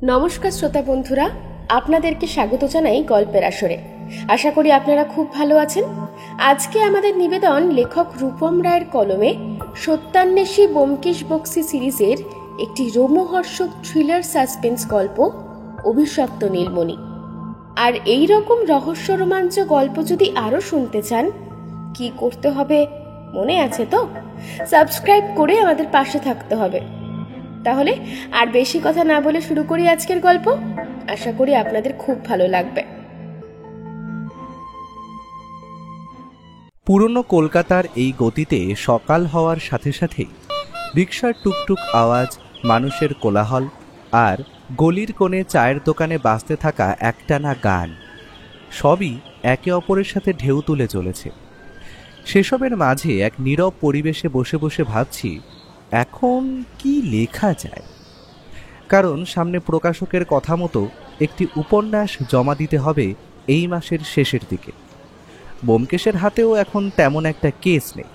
নমস্কার শ্রোতা বন্ধুরা, আপনাদেরকে স্বাগত জানাই গল্পের আসরে। আশা করি আপনারা খুব ভালো আছেন। আজকে আমাদের নিবেদন লেখক রূপম রায়ের কলমে সত্যান্বেষী ব্যোমকেশ বক্সী সিরিজের একটি রোমহর্ষক থ্রিলার সাসপেন্স গল্প অভিশপ্ত নীলমণি। আর এই রকম রহস্য রোমাঞ্চ গল্প যদি আরও শুনতে চান, কি করতে হবে মনে আছে তো? সাবস্ক্রাইব করে আমাদের পাশে থাকতে হবে। তাহলে আর বেশি কথা না বলে শুরু করি আজকের গল্প। আশা করি আপনাদের খুব ভালো লাগবে। পুরনো কলকাতার এই গতিতে সকাল হওয়ার সাথে সাথেই রিকশার টুকটুক আওয়াজ, মানুষের কোলাহল আর গলির কোণে চায়ের দোকানে বাজতে থাকা একটানা গান সবই একে অপরের সাথে ঢেউ তুলে চলেছে। সেসবের মাঝে এক নীরব পরিবেশে বসে বসে ভাবছি, এখন কি লেখা যায়। কারণ সামনে প্রকাশকের কথা মতো একটি উপন্যাস জমা দিতে হবে এই মাসের শেষের দিকে। ব্যোমকেশের হাতেও এখন তেমন একটা কেস নেই,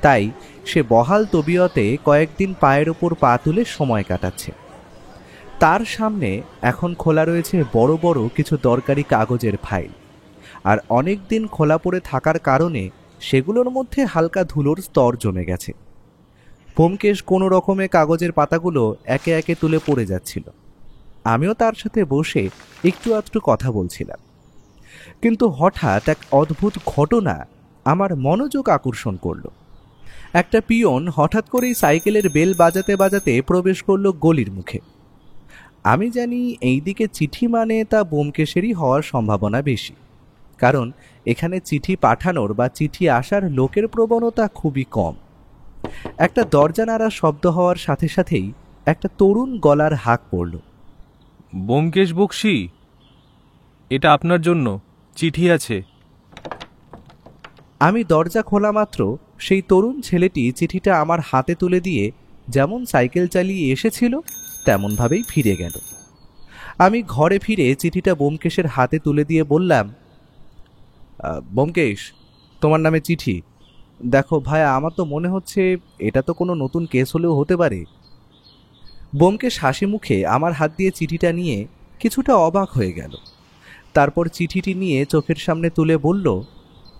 তাই সে বহাল তবিয়তে কয়েকদিন পায়ের ওপর পা তুলে সময় কাটাচ্ছে। তার সামনে এখন খোলা রয়েছে বড় বড় কিছু দরকারি কাগজের ফাইল, আর অনেক দিন খোলা পড়ে থাকার কারণে সেগুলোর মধ্যে হালকা ধুলোর স্তর জমে গেছে। ব্যোমকেশ কোনো রকমে কাগজের পাতাগুলো একে একে তুলে পড়ে যাচ্ছিল। আমিও তার সাথে বসে একটু আধটু কথা বলছিলাম, কিন্তু হঠাৎ এক অদ্ভুত ঘটনা আমার মনোযোগ আকর্ষণ করল। একটা পিয়ন হঠাৎ করেই সাইকেলের বেল বাজাতে বাজাতে প্রবেশ করল গলির মুখে। আমি জানি এই দিকে চিঠি মানে তা ব্যোমকেশেরই হওয়ার সম্ভাবনা বেশি, কারণ এখানে চিঠি পাঠানোর বা চিঠি আসার লোকের প্রবণতা খুবই কম। একটা দরজা নাড়ার শব্দ হওয়ার সাথে সাথেই একটা তরুণ গলার হাঁক পড়ল। ব্যোমকেশ বক্সী, এটা আপনার জন্য চিঠি আছে। আমি দরজা খোলা মাত্র সেই তরুণ ছেলেটি চিঠিটা আমার হাতে তুলে দিয়ে যেমন সাইকেল চালিয়ে এসেছিল তেমনভাবেই ফিরে গেল। আমি ঘরে ফিরে চিঠিটা ব্যোমকেশের হাতে তুলে দিয়ে বললাম, ব্যোমকেশ, তোমার নামে চিঠি। দেখো ভাই, আমার তো মনে হচ্ছে এটা তো কোনো নতুন কেস হলেও হতে পারে। ব্যোমকেশ হাসি মুখে আমার হাত দিয়ে চিঠিটা নিয়ে কিছুটা অবাক হয়ে গেল। তারপর চিঠিটি নিয়ে চোখের সামনে তুলে বলল,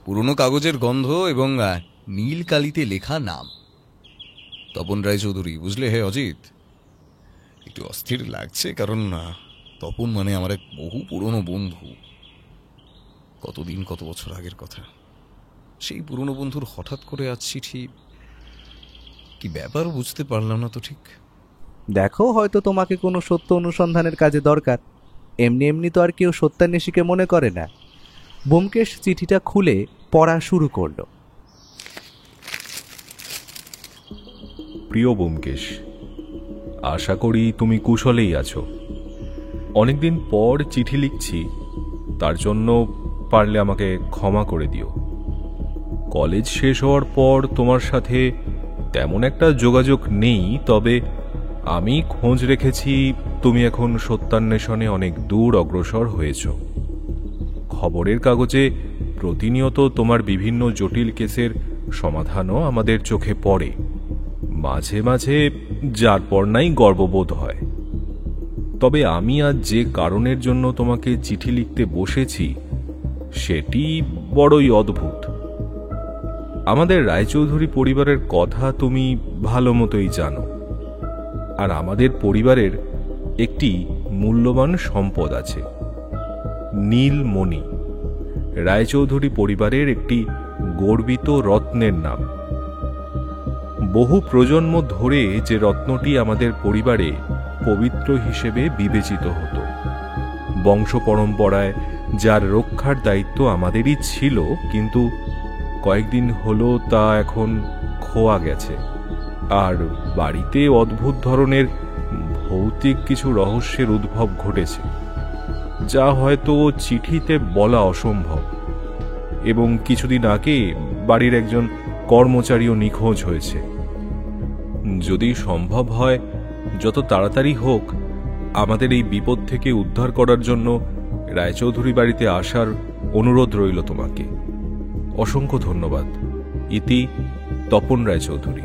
পুরনো কাগজের গন্ধ এবং নীল কালিতে লেখা নাম, তপন রায়চৌধুরী। বুঝলে হে অজিত, একটু অস্থির লাগছে, কারণ তপন মানে আমার এক বহু পুরনো বন্ধু। কতদিন, কত বছর আগের কথা। সেই পুরনো বন্ধুর হঠাৎ করে আজ চিঠি। কি ব্যাপার বুঝতে পারলাম না তো ঠিক। দেখো, হয়তো তোমাকে কোনো সত্য অনুসন্ধানের কাজে দরকার। এমনি এমনি তো আর কেউ সত্যান্বেষীকে মনে করে না। ব্যোমকেশ চিঠিটা খুলে পড়া শুরু করল। প্রিয় ব্যোমকেশ, আশা করি তুমি কুশলেই আছো। অনেকদিন পর চিঠি লিখছি, তার জন্য পারলে আমাকে ক্ষমা করে দিও। কলেজ শেষ হওয়ার পর তোমার সাথে তেমন একটা যোগাযোগ নেই, তবে আমি খোঁজ রেখেছি তুমি এখন সত্যান্বেষণে অনেক দূর অগ্রসর হয়েছ। খবরের কাগজে প্রতিনিয়ত তোমার বিভিন্ন জটিল কেসের সমাধানও আমাদের চোখে পড়ে। মাঝে মাঝে যার পর নাই গর্ববোধ হয়। তবে আমি আজ যে কারণের জন্য তোমাকে চিঠি লিখতে বসেছি সেটি বড়ই অদ্ভুত। আমাদের রায়চৌধুরী পরিবারের কথা তুমি ভালো মতোই জানো, আর আমাদের পরিবারের একটি মূল্যবান সম্পদ আছে, নীলমণি। রায়চৌধুরী পরিবারের একটি গর্বিত রত্নের নাম। বহু প্রজন্ম ধরে যে রত্নটি আমাদের পরিবারে পবিত্র হিসেবে বিবেচিত হতো, বংশ পরম্পরায় যার রক্ষার দায়িত্ব আমাদেরই ছিল, কিন্তু কয়েকদিন হলো তা এখন খোয়া গেছে। আর বাড়িতে অদ্ভুত ধরনের ভৌতিক কিছু রহস্যের উদ্ভব ঘটেছে, যা হয়তো চিঠিতে বলা অসম্ভব। এবং কিছুদিন আগে বাড়ির একজন কর্মচারীও নিখোঁজ হয়েছে। যদি সম্ভব হয় যত তাড়াতাড়ি হোক আমাদের এই বিপদ থেকে উদ্ধার করার জন্য রায়চৌধুরী বাড়িতে আসার অনুরোধ রইল তোমাকে। অসংখ্য ধন্যবাদ। ইতি তপন রায়চৌধুরী।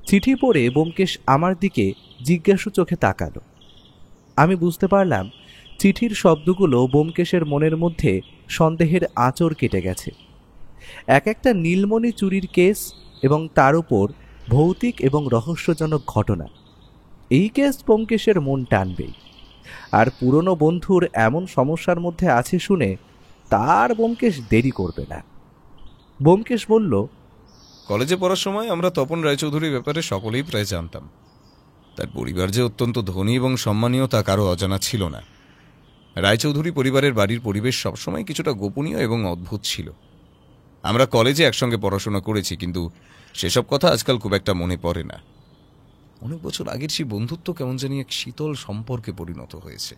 চিঠি পড়ে ব্যোমকেশ আমার দিকে জিজ্ঞাসু চোখে তাকালো। আমি বুঝতে পারলাম চিঠির শব্দগুলো ব্যোমকেশের মনের মধ্যে সন্দেহের আঁচড় কেটে গেছে। এক একটা নীলমণি চুরির কেস এবং তার উপর ভৌতিক এবং রহস্যজনক ঘটনা। এই কেস ব্যোমকেশের মন টানবেই। আর পুরনো বন্ধুর এমন সমস্যার মধ্যে আছে শুনে তার ব্যোমকেশ দেরি করবে না। ব্যোমকেশ বলল, কলেজে পড়ার সময় আমরা তপন রায়চৌধুরীর ব্যাপারে সকলেই প্রায় জানতাম। তার পরিবার যে অত্যন্ত ধনী এবং সম্মানীয় তা কারো অজানা ছিল না। রায়চৌধুরী পরিবারের বাড়ির পরিবেশ সবসময় কিছুটা গোপনীয় এবং অদ্ভুত ছিল। আমরা কলেজে একসঙ্গে পড়াশোনা করেছি, কিন্তু সেসব কথা আজকাল খুব একটা মনে পড়ে না। অনেক বছর আগের সেই বন্ধুত্ব কেমন জানি এক শীতল সম্পর্কে পরিণত হয়েছে।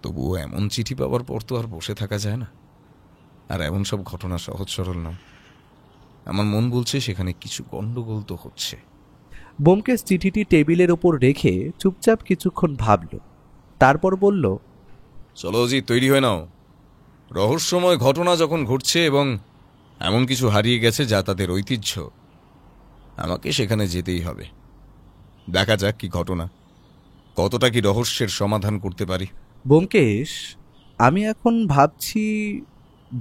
তবুও এমন চিঠি পাওয়ার পর তো আর বসে থাকা যায় না। আর এমন সব ঘটনা সহজ সরল নয়। আমার মন বলছে সেখানে কিছু গন্ডগোল তো হচ্ছে। ব্যোমকেশ চিঠিটি টেবিলের ওপর রেখে চুপচাপ কিছুক্ষণ ভাবল, তারপর বলল, চলো জি, তৈরি হয়ে নাও। রহস্যময় ঘটনা যখন ঘটছে এবং এমন কিছু হারিয়ে গেছে যা তাদের ঐতিহ্য, আমাকে সেখানে যেতেই হবে। দেখা যাক কি ঘটনা, কতটা কি রহস্যের সমাধান করতে পারি। ব্যোমকেশ, আমি এখন ভাবছি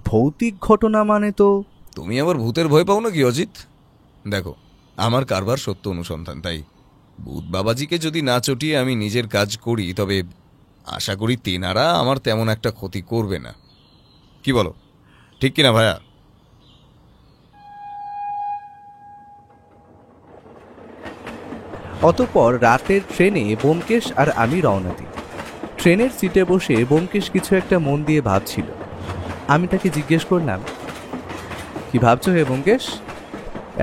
ভৌতিক ঘটনা মানে তো। তুমি আবার ভূতের ভয় পাও নাকি অজিত? দেখো, আমার কারবার সত্য অনুসন্ধান, তাই ভূত বাবাজিকে যদি না চটিয়ে আমি নিজের কাজ করি তবে আশা করি তেনারা আমার তেমন একটা ক্ষতি করবে না। কি বলো, ঠিক কিনা ভাইয়া? অতঃপর রাতের ট্রেনে ব্যোমকেশ আর আমি রওনা দিই। ট্রেনের সিটে বসে ব্যোমকেশ কিছু একটা মন দিয়ে ভাবছিল। আমি তাকে জিজ্ঞেস করলাম, কি ভাবছো হে ব্যোমকেশ?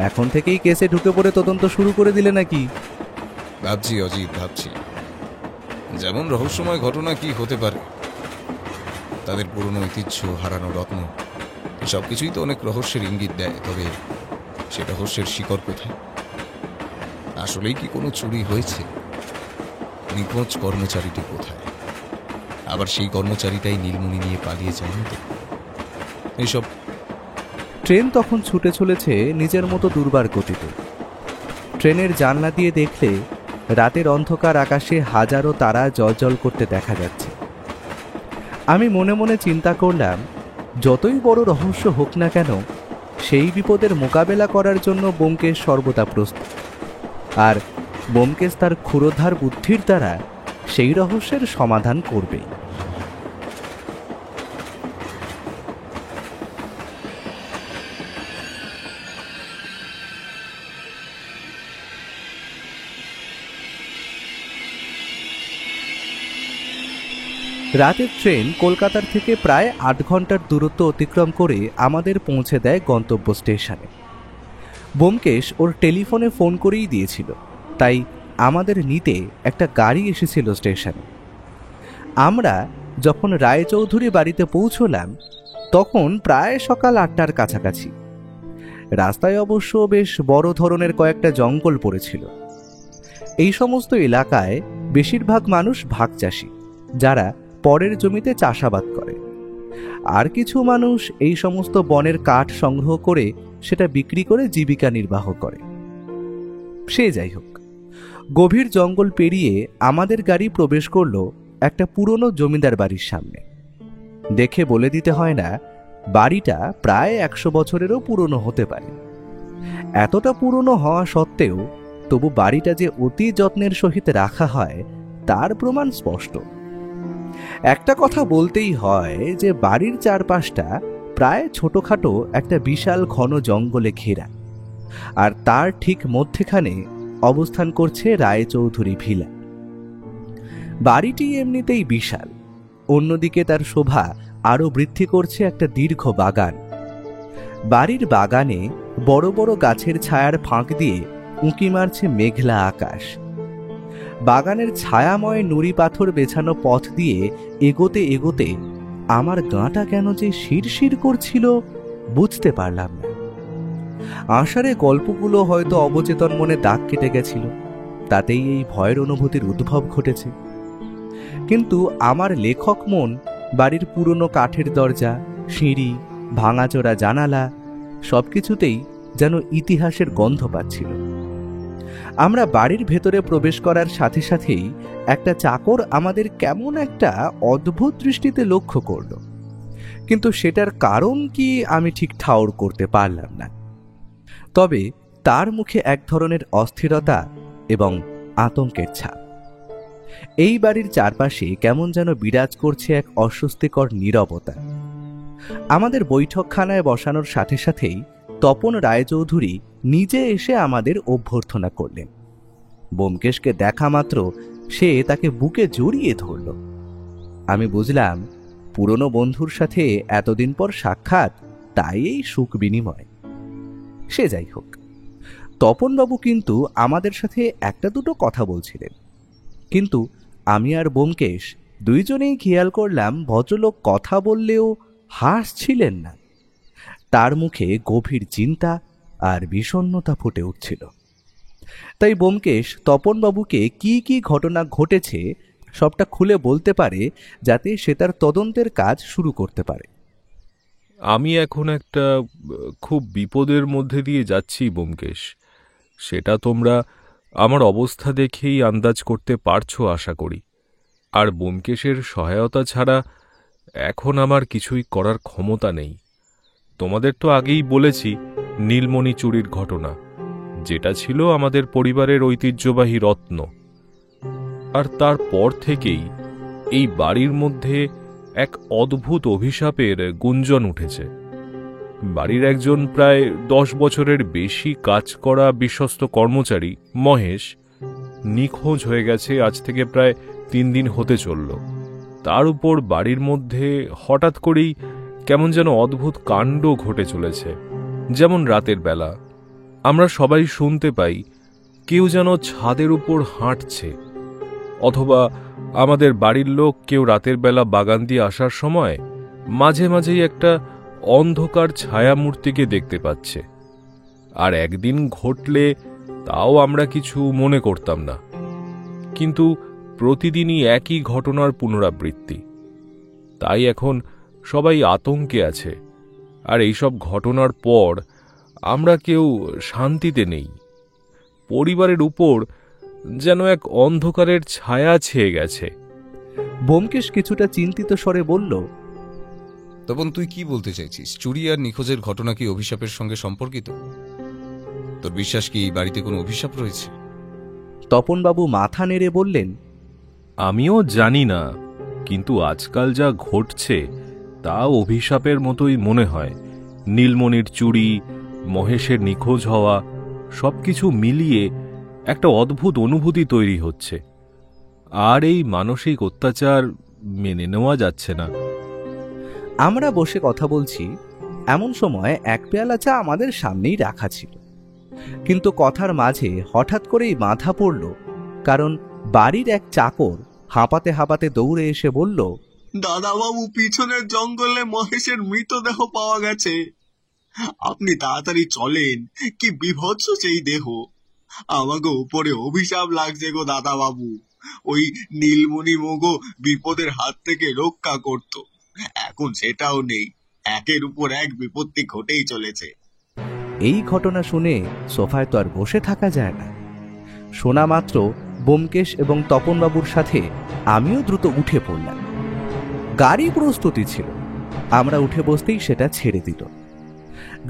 এখন থেকেই কেসে ঢুকে পড়ে তদন্ত শুরু করে দিলে নাকি? ভাবছি অজিত, ভাবছি যেমন রহস্যময় ঘটনা কি হতে পারে, তাদের পুরনো ঐতিহ্য, হারানো রত্ন, সবকিছুই তো অনেক রহস্যের ইঙ্গিত দেয়। তবে সে রহস্যের শিকড় কোথায়? আসলেই কি কোনো চুরি হয়েছে? নিখোঁজ কর্মচারীটি কোথায়? আবার সেই কর্মচারীটাই নীলমণি নিয়ে পালিয়ে যায়নি তো? এইসব। ট্রেন তখন ছুটে চলেছে নিজের মতো দুর্বার গতিতে। ট্রেনের জানলা দিয়ে দেখলে রাতের অন্ধকার আকাশে হাজারো তারা জ্বলজ্বল করতে দেখা যাচ্ছে। আমি মনে মনে চিন্তা করলাম, যতই বড় রহস্য হোক না কেন, সেই বিপদের মোকাবেলা করার জন্য ব্যোমকেশ সর্বদা প্রস্তুত। আর ব্যোমকেশ তার ক্ষুরোধার বুদ্ধির দ্বারা সেই রহস্যের সমাধান করবেই। রাতের ট্রেন কলকাতার থেকে প্রায় ৮ ঘন্টার দূরত্ব অতিক্রম করে আমাদের পৌঁছে দেয় গন্তব্য স্টেশনে। ব্যোমকেশ ওর টেলিফোনে ফোন করেই দিয়েছিল, তাই আমাদের নিতে একটা গাড়ি এসেছিল স্টেশনে। আমরা যখন রায়চৌধুরী বাড়িতে পৌঁছলাম তখন প্রায় সকাল ৮টার কাছাকাছি। রাস্তায় অবশ্য বেশ বড় ধরনের কয়েকটা জঙ্গল পড়েছিল। এই সমস্ত এলাকায় বেশিরভাগ মানুষ ভাগ চাষি, যারা পরের জমিতে চাষাবাদ করে। আর কিছু মানুষ এই সমস্ত বনের কাঠ সংগ্রহ করে সেটা বিক্রি করে জীবিকা নির্বাহ করে। সে যাই হোক, গভীর জঙ্গল পেরিয়ে আমাদের গাড়ি প্রবেশ করলো একটা পুরনো জমিদার বাড়ির সামনে। দেখে বলে দিতে হয় না, বাড়িটা প্রায় ১০০ বছরেরও পুরনো হতে পারে। এতটা পুরনো হওয়া সত্ত্বেও তবু বাড়িটা যে অতি যত্নের সহিত রাখা হয় তার প্রমাণ স্পষ্ট। একটা কথা বলতেই হয় যে বাড়ির চারপাশটা প্রায় ছোটখাটো একটা বিশাল ঘন জঙ্গলে ঘেরা, আর তার ঠিক মধ্যেখানে অবস্থান করছে রায়চৌধুরী ভিলা। বাড়িটি এমনিতেই বিশাল, অন্যদিকে তার শোভা আরো বৃদ্ধি করছে একটা দীর্ঘ বাগান। বাড়ির বাগানে বড় বড় গাছের ছায়ার ফাঁক দিয়ে উঁকি মারছে মেঘলা আকাশ। বাগানের ছায়াময় নুড়ি পাথর বেছানো পথ দিয়ে এগোতে এগোতে আমার গাঁটা কেন যে শিরশির করছিল বুঝতে পারলাম না। আষাঢ়ে গল্পগুলো হয়তো অবচেতন মনে দাগ কেটে গেছিল, তাতেই এই ভয়ের অনুভূতির উদ্ভব ঘটেছে। কিন্তু আমার লেখক মন বাড়ির পুরনো কাঠের দরজা, সিঁড়ি, ভাঙাচোরা জানালা সবকিছুতেই যেন ইতিহাসের গন্ধ পাচ্ছিল। আমরা বাড়ির ভেতরে প্রবেশ করার সাথে সাথেই একটা চাকর আমাদের কেমন একটা অদ্ভুত দৃষ্টিতে লক্ষ্য করল, কিন্তু সেটার কারণ কি আমি ঠিক ঠাউর করতে পারলাম না। তবে তার মুখে এক ধরনের অস্থিরতা এবং আতঙ্কের ছাপ। এই বাড়ির চারপাশে কেমন যেন বিরাজ করছে এক অস্বস্তিকর নীরবতা। আমাদের বৈঠকখানায় বসানোর সাথে সাথেই তপন রায়চৌধুরী নিজে এসে আমাদের অভ্যর্থনা করলেন। ব্যোমকেশকে দেখা মাত্র সে তাকে বুকে জড়িয়ে ধরল। আমি বুঝলাম পুরনো বন্ধুর সাথে এতদিন পর সাক্ষাৎ, তাই এই সুখ বিনিময়। সে যাই হোক, তপনবাবু কিন্তু আমাদের সাথে একটা দুটো কথা বলছিলেন, কিন্তু আমি আর ব্যোমকেশ দুইজনেই খেয়াল করলাম ভদ্রলোক কথা বললেও হাসছিলেন না। তার মুখে গভীর চিন্তা আর বিষণ্ণতা ফুটে উঠছিল। তাই ব্যোমকেশ তপনবাবুকে কি কি ঘটনা ঘটেছে সবটা খুলে বলতে পারে, যাতে সে তার তদন্তের কাজ শুরু করতে পারে। আমি এখন একটা খুব বিপদের মধ্যে দিয়ে যাচ্ছি ব্যোমকেশ। সেটা তোমরা আমার অবস্থা দেখেই আন্দাজ করতে পারছো আশা করি। আর ব্যোমকেশের সহায়তা ছাড়া এখন আমার কিছুই করার ক্ষমতা নেই। তোমাদের তো আগেই বলেছি নীলমণি চুরির ঘটনা, যেটা ছিল আমাদের পরিবারের ঐতিহ্যবাহী রত্ন। আর তারপর থেকেই এই বাড়ির মধ্যে এক অদ্ভুত অভিশাপের গুঞ্জন উঠেছে। বাড়ির একজন প্রায় 10 বছরের বেশি কাজ করা বিশ্বস্ত কর্মচারী মহেশ নিখোঁজ হয়ে গেছে আজ থেকে প্রায় 3 দিন হতে চলল। তার উপর বাড়ির মধ্যে হঠাৎ করেই কেমন যেন অদ্ভুত কাণ্ড ঘটে চলেছে। যেমন রাতের বেলা আমরা সবাই শুনতে পাই কেউ যেন ছাদের উপর হাঁটছে, অথবা আমাদের বাড়ির লোক কেউ রাতের বেলা বাগান দিয়ে আসার সময় মাঝে মাঝেই একটা অন্ধকার ছায়ামূর্তিকে দেখতে পাচ্ছে। আর একদিন ঘটলে তাও আমরা কিছু মনে করতাম না, কিন্তু প্রতিদিনই একই ঘটনার পুনরাবৃত্তি। তাই এখন সবাই আতঙ্কে আছে, আর এইসব ঘটনার পর আমরা কেউ শান্তিতে নেই। পরিবারের উপর যেন এক অন্ধকারের ছায়া ছেয়ে গেছে। ব্যোমকেশ কিছুটা চিন্তিত স্বরে বলল, তপন, তুই কি বলতে চাইছিস? চুরি আর নিখোঁজের ঘটনা কি অভিশাপের সঙ্গে সম্পর্কিত? তোর বিশ্বাস কি এই বাড়িতে কোনো অভিশাপ রয়েছে? তপনবাবু মাথা নেড়ে বললেন, আমিও জানি না, কিন্তু আজকাল যা ঘটছে তা অভিশাপের মতোই মনে হয়। নীলমণির চুরি, মহেশের নিখোঁজ হওয়া, সবকিছু মিলিয়ে একটা অদ্ভুত অনুভূতি তৈরি হচ্ছে। আর এই মানসিক অত্যাচার মেনে নেওয়া যাচ্ছে না। আমরা বসে কথা বলছি, এমন সময় এক পেয়ালা চা আমাদের সামনেই রাখা ছিল, কিন্তু কথার মাঝে হঠাৎ করেই বাধা পড়ল, কারণ বাড়ির এক চাকর হাঁপাতে হাঁপাতে দৌড়ে এসে বলল, দাদাবাবু, পিছনের জঙ্গলে মহেশের মৃতদেহ পাওয়া গেছে। আপনি তাড়াতাড়ি চলেন, কি বিভৎস সেই দেহ। আমাকে উপরে অভিশাপ লাগছে গো দাদাবাবু। ওই নীলমণি মগো বিপদের হাত থেকে রক্ষা করত, এখন সেটাও নেই। একের উপর এক বিপত্তি ঘটেই চলেছে। এই ঘটনা শুনে সোফায় তো আর বসে থাকা যায় না। শোনা মাত্র ব্যোমকেশ এবং তপনবাবুর সাথে আমিও দ্রুত উঠে পড়লাম। গাড়ি প্রস্তুতি ছিল, আমরা উঠে বসতেই সেটা ছেড়ে দিল।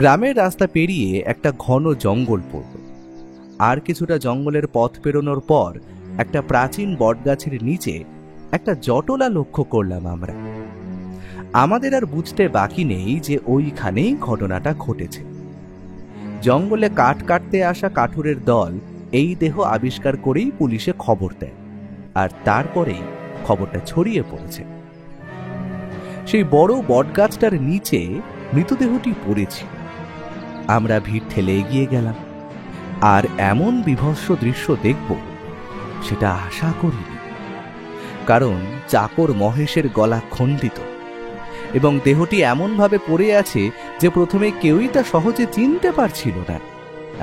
গ্রামের রাস্তা পেরিয়ে একটা ঘন জঙ্গল পড়ল। আর কিছুটা জঙ্গলের পথ পেরোনোর পর একটা প্রাচীন বটগাছের নিচে একটা জটলা লক্ষ্য করলাম আমরা। আমাদের আর বুঝতে বাকি নেই যে ওইখানেই ঘটনাটা ঘটেছে। জঙ্গলে কাঠ কাটতে আসা কাঠুরের দল এই দেহ আবিষ্কার করেই পুলিশে খবর দেয়, আর তারপরেই খবরটা ছড়িয়ে পড়েছে। সেই বড় বটগাছটার নিচে মৃতদেহটি পড়েছিল। আমরা ভিড় ঠেলে এগিয়ে গেলাম, আর এমন বিভৎস দৃশ্য দেখব সেটা আশা করিনি। কারণ চাকর মহেশের গলা খণ্ডিত এবং দেহটি এমনভাবে পড়ে আছে যে প্রথমে কেউই তা সহজে চিনতে পারছিল না,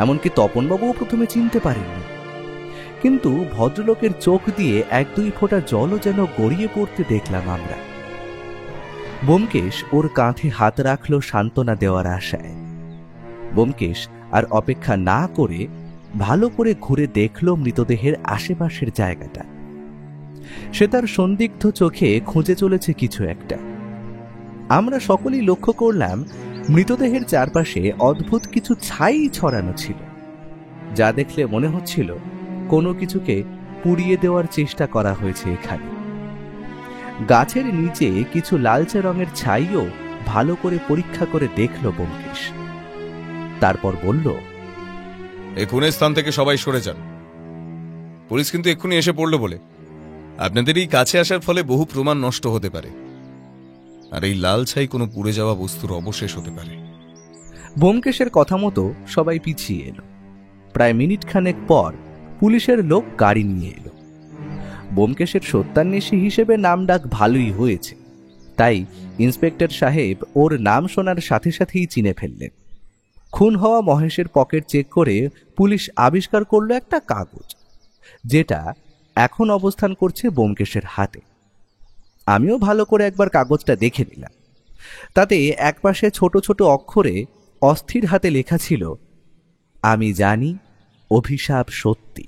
এমনকি তপনবাবুও প্রথমে চিনতে পারেননি। কিন্তু ভদ্রলোকের চোখ দিয়ে 1-2 ফোঁটা জলও যেন গড়িয়ে পড়তে দেখলাম আমরা। ব্যোমকেশ ওর কাঁধে হাত রাখল সান্ত্বনা দেওয়ার আশায়। ব্যোমকেশ আর অপেক্ষা না করে ভালো করে ঘুরে দেখল মৃতদেহের আশেপাশের জায়গাটা। সে তার সন্দিগ্ধ চোখে খুঁজে চলেছে কিছু একটা। আমরা সকলেই লক্ষ্য করলাম মৃতদেহের চারপাশে অদ্ভুত কিছু ছাই ছড়ানো ছিল, যা দেখলে মনে হচ্ছিল কোনো কিছুকে পুড়িয়ে দেওয়ার চেষ্টা করা হয়েছে এখানে। গাছের নিচে কিছু লালচে রঙের ছাইও ভালো করে পরীক্ষা করে দেখল ব্যোমকেশ। তারপর বলল, এই খুনের স্থান থেকে সবাই সরে যান। পুলিশ কিন্তু এক্ষুনি এসে পড়লো বলে আপনাদের এই কাছে আসার ফলে বহু প্রমাণ নষ্ট হতে পারে, আর এই লাল ছাই কোনো পুড়ে যাওয়া বস্তুর অবশেষ হতে পারে। ব্যোমকেশের কথা মতো সবাই পিছিয়ে এলো। প্রায় মিনিট খানেক পর পুলিশের লোক গাড়ি নিয়ে এলো। ব্যোমকেশের সত্যান্বেষী হিসেবে নাম ডাক ভালোই হয়েছে, তাই ইন্সপেক্টর সাহেব ওর নাম শোনার সাথে সাথেই চিনে ফেললেন। খুন হওয়া মহেশের পকেট চেক করে পুলিশ আবিষ্কার করলো একটা কাগজ, যেটা এখন অবস্থান করছে ব্যোমকেশের হাতে। আমিও ভালো করে একবার কাগজটা দেখে নিলাম। তাতে একপাশে ছোট ছোট অক্ষরে অস্থির হাতে লেখা ছিল, আমি জানি অভিশাপ সত্যি।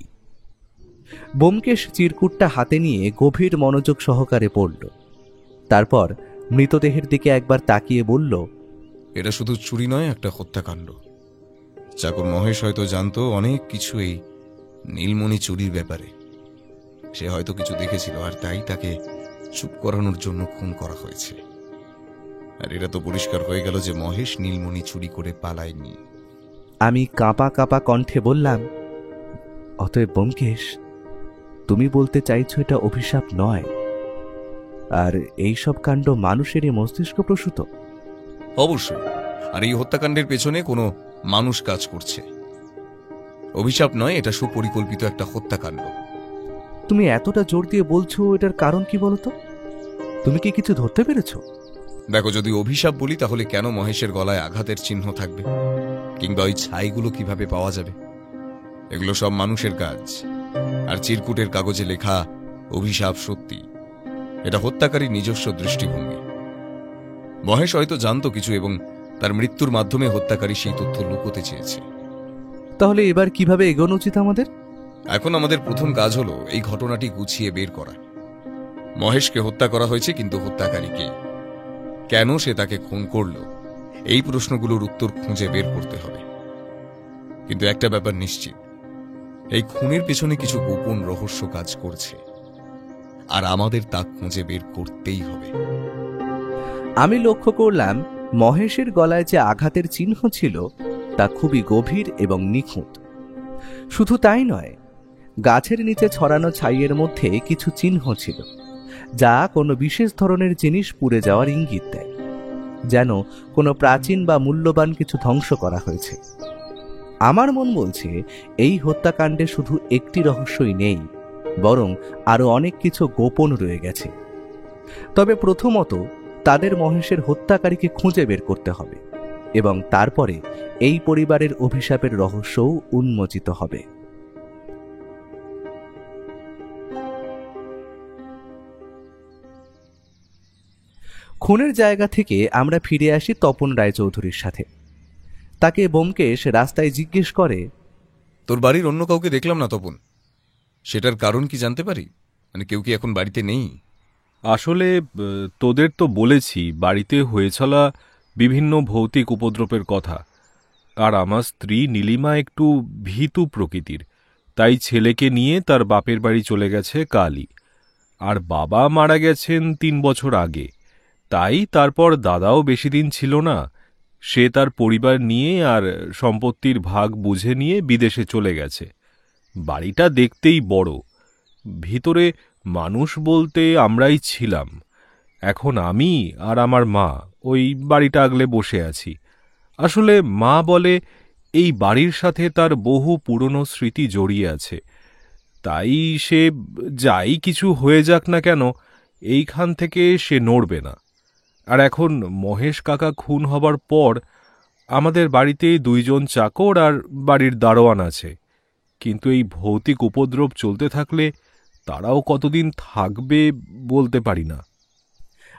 ব্যোমকেশ চিরকুটটা হাতে নিয়ে গভীর মনোযোগ সহকারে পড়ল। তারপর মৃতদেহের দিকে একবার তাকিয়ে বলল, এটা শুধু চুরি নয়, একটা হত্যাকাণ্ড। চাকর মহেশ হয়তো জানতো অনেক কিছু এই নীলমণি চুরির ব্যাপারে। সে হয়তো কিছু দেখেছিল, আর তাই তাকে চুপ করানোর জন্য খুন করা হয়েছে। আর এটা তো পরিষ্কার হয়ে গেল যে মহেশ নীলমণি চুরি করে পালায়নি। আমি কাঁপা কাঁপা কণ্ঠে বললাম, অতএব ব্যোমকেশ, তুমি বলতে চাইছো এটা অভিশাপ নয়, আর এই সব কাণ্ড মানুষেরই মস্তিষ্ক প্রসূত? অবশ্যই। আর এই হত্যাকাণ্ডের পেছনে কোনো মানুষ কাজ করছে। অভিশাপ নয়, এটা সুপরিকল্পিত একটা হত্যাকাণ্ড। তুমি এতটা জোর দিয়ে বলছো, এটার কারণ কি বলতো? তুমি কি কিছু ধরতে পেরেছো? দেখো, যদি অভিশাপ বলি তাহলে কেন মহেশের গলায় আঘাতের চিহ্ন থাকবে, কিংবা ওই ছাইগুলো কিভাবে পাওয়া যাবে? এগুলো সব মানুষের কাজ। আর চিরকুটের কাগজে লেখা অভিশাপ সত্যি, এটা হত্যাকারীর নিজস্ব দৃষ্টিভঙ্গি। মহেশ হয়তো জানতো কিছু, এবং তার মৃত্যুর মাধ্যমে হত্যাকারী সেই তথ্য লুকোতে চেয়েছে। তাহলে এবার কিভাবে এগোনো উচিত আমাদের? এখন আমাদের প্রথম কাজ হলো এই ঘটনাটি গুছিয়ে বের করা। মহেশকে হত্যা করা হয়েছে, কিন্তু হত্যাকারীকে, কেন সে তাকে খুন করল, এই প্রশ্নগুলোর উত্তর খুঁজে বের করতে হবে। কিন্তু একটা ব্যাপার নিশ্চিত, এই খুনের পেছনে কিছু গোপন রহস্য কাজ করছে, আর আমাদের তা খুঁজে বের করতেই হবে। আমি লক্ষ্য করলাম মহেশের গলায় যে আঘাতের চিহ্ন ছিল তা খুবই গভীর এবং নিখুঁত। শুধু তাই নয়, গাছের নিচে ছড়ানো ছাইয়ের মধ্যে কিছু চিহ্ন ছিল, যা কোনো বিশেষ ধরনের জিনিস পুড়ে যাওয়ার ইঙ্গিত দেয়, যেন কোনো প্রাচীন বা মূল্যবান কিছু ধ্বংস করা হয়েছে। আমার মন বলছে এই হত্যাকাণ্ডে শুধু একটি রহস্যই নেই, বরং আরো অনেক কিছু গোপন রয়ে গেছে। তবে প্রথমত তাদের মহেশের হত্যাকারীকে খুঁজে বের করতে হবে, এবং তারপরে এই পরিবারের অভিশাপের রহস্যও উন্মোচিত হবে। খুনের জায়গা থেকে আমরা ফিরে আসি তপন রায়চৌধুরীর সাথে। তাকে ব্যোমকেশ রাস্তায় জিজ্ঞেস করে, তোর বাড়ির অন্য কাউকে দেখলাম না তপন, সেটার কারণ কি জানতে পারি? মানে কেউ কি এখন বাড়িতে নেই? আসলে তোদের তো বলেছি বাড়িতে হয়ে চলা বিভিন্ন ভৌতিক উপদ্রবের কথা, আর আমার স্ত্রী নীলিমা একটু ভীতু প্রকৃতির, তাই ছেলেকে নিয়ে তার বাপের বাড়ি চলে গেছে কালই। আর বাবা মারা গেছেন 3 বছর আগে, তাই তারপর দাদাও বেশি দিন ছিল না। সে তার পরিবার নিয়ে আর সম্পত্তির ভাগ বুঝে নিয়ে বিদেশে চলে গেছে। বাড়িটা দেখতেই বড়, ভিতরে মানুষ বলতে আমরাই ছিলাম। এখন আমি আর আমার মা ওই বাড়িটা আগলে বসে আছি। আসলে মা বলে এই বাড়ির সাথে তার বহু পুরনো স্মৃতি জড়িয়ে আছে, তাই সে যাই কিছু হয়ে যাক না কেন এইখান থেকে সে নড়বে না। আর এখন মহেশ কাকা খুন হবার পর আমাদের বাড়িতে 2 জন চাকর আর বাড়ির দারোয়ান আছে, কিন্তু এই ভৌতিক উপদ্রব চলতে থাকলে তারাও কতদিন থাকবে বলতে পারি না।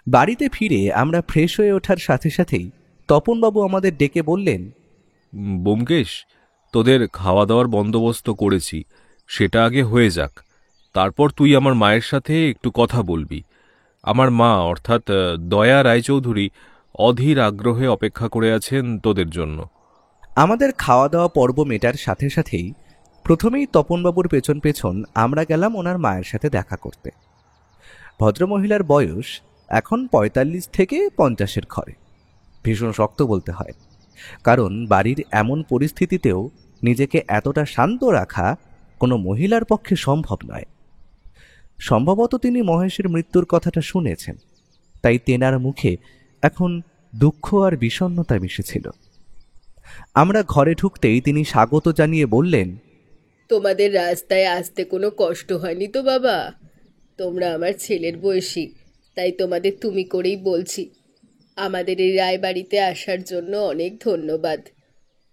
বাড়িতে ফিরে আমরা ফ্রেশ হয়ে ওঠার সাথে সাথেই তপনবাবু আমাদের ডেকে বললেন, ব্যোমকেশ, তোদের খাওয়া দাওয়ার বন্দোবস্ত করেছি, সেটা আগে হয়ে যাক। তারপর তুই আমার মায়ের সাথে একটু কথা বলবি। আমার মা অর্থাৎ দয়া রায়চৌধুরী অধীর আগ্রহে অপেক্ষা করে আছেন তোদের জন্য। আমাদের খাওয়া দাওয়া পর্ব মেটার সাথে সাথেই প্রথমেই তপনবাবুর পেছন পেছন আমরা গেলাম ওনার মায়ের সাথে দেখা করতে। ভদ্রমহিলার বয়স এখন ৪৫ থেকে ৫০-এর ঘরে। ভীষণ শক্ত বলতে হয়, কারণ বাড়ির এমন পরিস্থিতিতেও নিজেকে এতটা শান্ত রাখা কোনো মহিলার পক্ষে সম্ভব নয়। সম্ভবত তিনি মহেশের মৃত্যুর কথাটা শুনেছেন, তাই তেনার মুখে এখন দুঃখ আর বিষণ্ণতা মিশেছিল। আমরা ঘরে ঢুকতেই তিনি স্বাগত জানিয়ে বললেন, তোমাদের রাস্তায় আসতে কোনো কষ্ট হয়নি তো বাবা? তোমরা আমার ছেলের বয়সী, তাই তোমাদের তুমি করেই বলছি। আমাদের এই রায়বাড়িতে আসার জন্য অনেক ধন্যবাদ।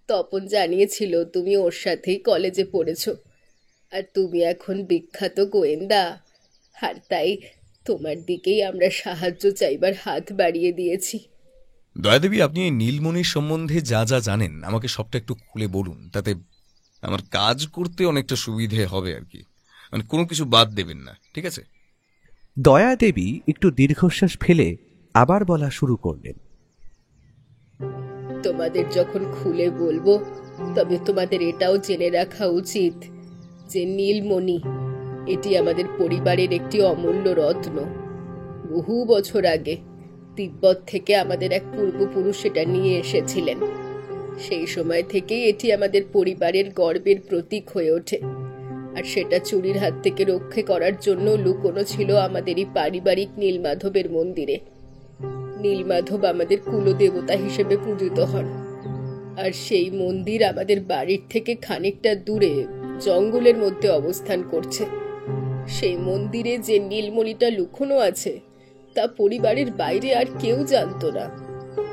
তপন জানিয়েছিল তুমি ওর সাথেই কলেজে পড়েছো, আর তুমি এখন বিখ্যাত গোয়েন্দা, আর তাই তোমার দিকেই আমরা সাহায্য চাইবার হাত বাড়িয়ে দিয়েছি। দয়াদেবী, আপনি এই নীলমণির সম্বন্ধে যা যা জানেন আমাকে সবটা একটু খুলে বলুন, তাতে আমার কাজ করতে অনেকটা সুবিধে হবে আর কি। মানে কোনো কিছু বাদ দেবেন না, ঠিক আছে? দয়া দেবী একটু দীর্ঘশ্বাস ফেলে আবার বলা শুরু করলেন, তোমাদের যখন খুলে বলবো, তবে তোমাদের এটাও জেনে রাখা উচিত যে নীলমণি এটি আমাদের পরিবারের একটি অমূল্য রত্ন। বহু বছর আগে তিব্বত থেকে আমাদের এক পূর্বপুরুষ এটা নিয়ে এসেছিলেন। সেই সময় থেকেই এটি আমাদের পরিবারের গর্বের প্রতীক হয়ে ওঠে, আর সেটা চুরির হাত থেকে রক্ষা করার জন্য লুকোনো ছিল আমাদেরই পারিবারিক নীলমাধবের মন্দিরে। নীলমাধব আমাদের কুলদেবতা হিসেবে পূজিত হন, আর সেই মন্দির আমাদের বাড়ির থেকে খানিকটা দূরে জঙ্গলের মধ্যে অবস্থান করছে। সেই মন্দিরে যে নীলমণিটা লুকোনো আছে তা পরিবারের বাইরে আর কেউ জানতো না,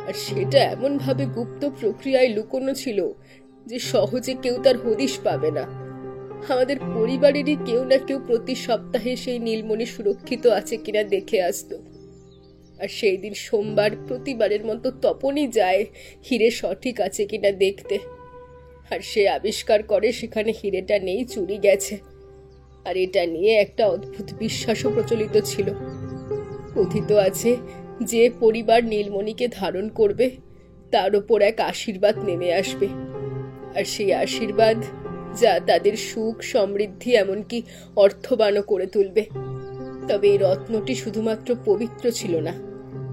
আর সেটা এমনভাবে গুপ্ত প্রক্রিয়ায় লুকোনো ছিল যে সহজে কেউ তার হদিশ পাবে না। আমাদের পরিবারেরই কেউ না কেউ প্রতি সপ্তাহে সেই নীলমণি সুরক্ষিত আছে কিনা দেখে আসতো, আর সেই দিন সোমবার প্রতিবারের মতো তপনই যায় হিরে সঠিক আছে কিনা দেখতে। আর সে আবিষ্কার করে সেখানে হিরেটা নেই, চুরি গেছে। আর এটা নিয়ে একটা অদ্ভুত বিশ্বাসও প্রচলিত ছিল। কথিত আছে যে পরিবার নীলমণিকে ধারণ করবে তার ওপর এক আশীর্বাদ নেমে আসবে, আর সেই আশীর্বাদ যা তাদের সুখ সমৃদ্ধি এমনকি অর্থবানও করে তুলবে। তবে এই রত্নটি শুধুমাত্র পবিত্র ছিল না,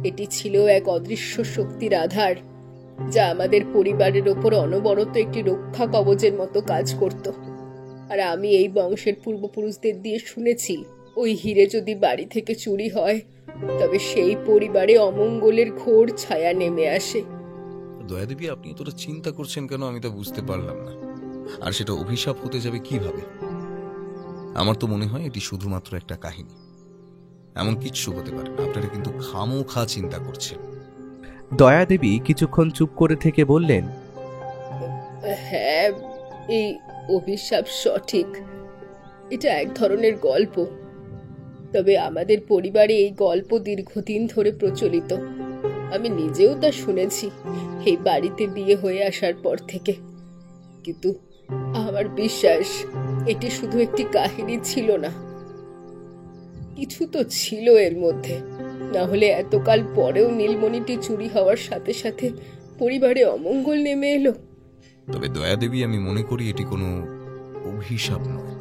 এটি ছিল এক অদৃশ্য শক্তির আধার, যা আমাদের পরিবারের ওপর অনবরত একটি রক্ষা কবচের মতো কাজ করত। আর আমি এই বংশের পূর্বপুরুষদের দিয়ে শুনেছি, ওই হিরে যদি বাড়ি থেকে চুরি হয় তবে সেই পরিবারে অমঙ্গলের ঘোর ছায়া নেমে আসে। দয়াদেবী, আপনি এতটা চিন্তা করছেন কেন আমি তা বুঝতে পারলাম না। আর সেটা অভিশাপ হতে যাবে কিভাবে? আমার তো মনে হয় এটি শুধুমাত্র একটা কাহিনী, এমন কিচ্ছু হতে পারে না। আপনারা কিন্তু খামোখা চিন্তা করছেন। দয়া দেবী কিছুক্ষণ চুপ করে থেকে বললেন, হ্যাঁ, এই অভিশাপ সঠিক। এটা এক ধরনের গল্প, তবে আমাদের পরিবারে এই গল্প দীর্ঘদিন ধরে প্রচলিত। আমি নিজেও তা শুনেছি এই বাড়িতে বিয়ে হয়ে আসার পর থেকে। কিন্তু আমার বিশ্বাস এটি শুধু একটি কাহিনী ছিল না, কিছু তো ছিল এর মধ্যে, না হলে এতকাল পরেও নীলমণিটি চুরি হওয়ার সাথে সাথে পরিবারে অমঙ্গল নেমে এলো। তবে দয়াদেবী, আমি মনে করি এটি কোনো অভিশাপ নয়।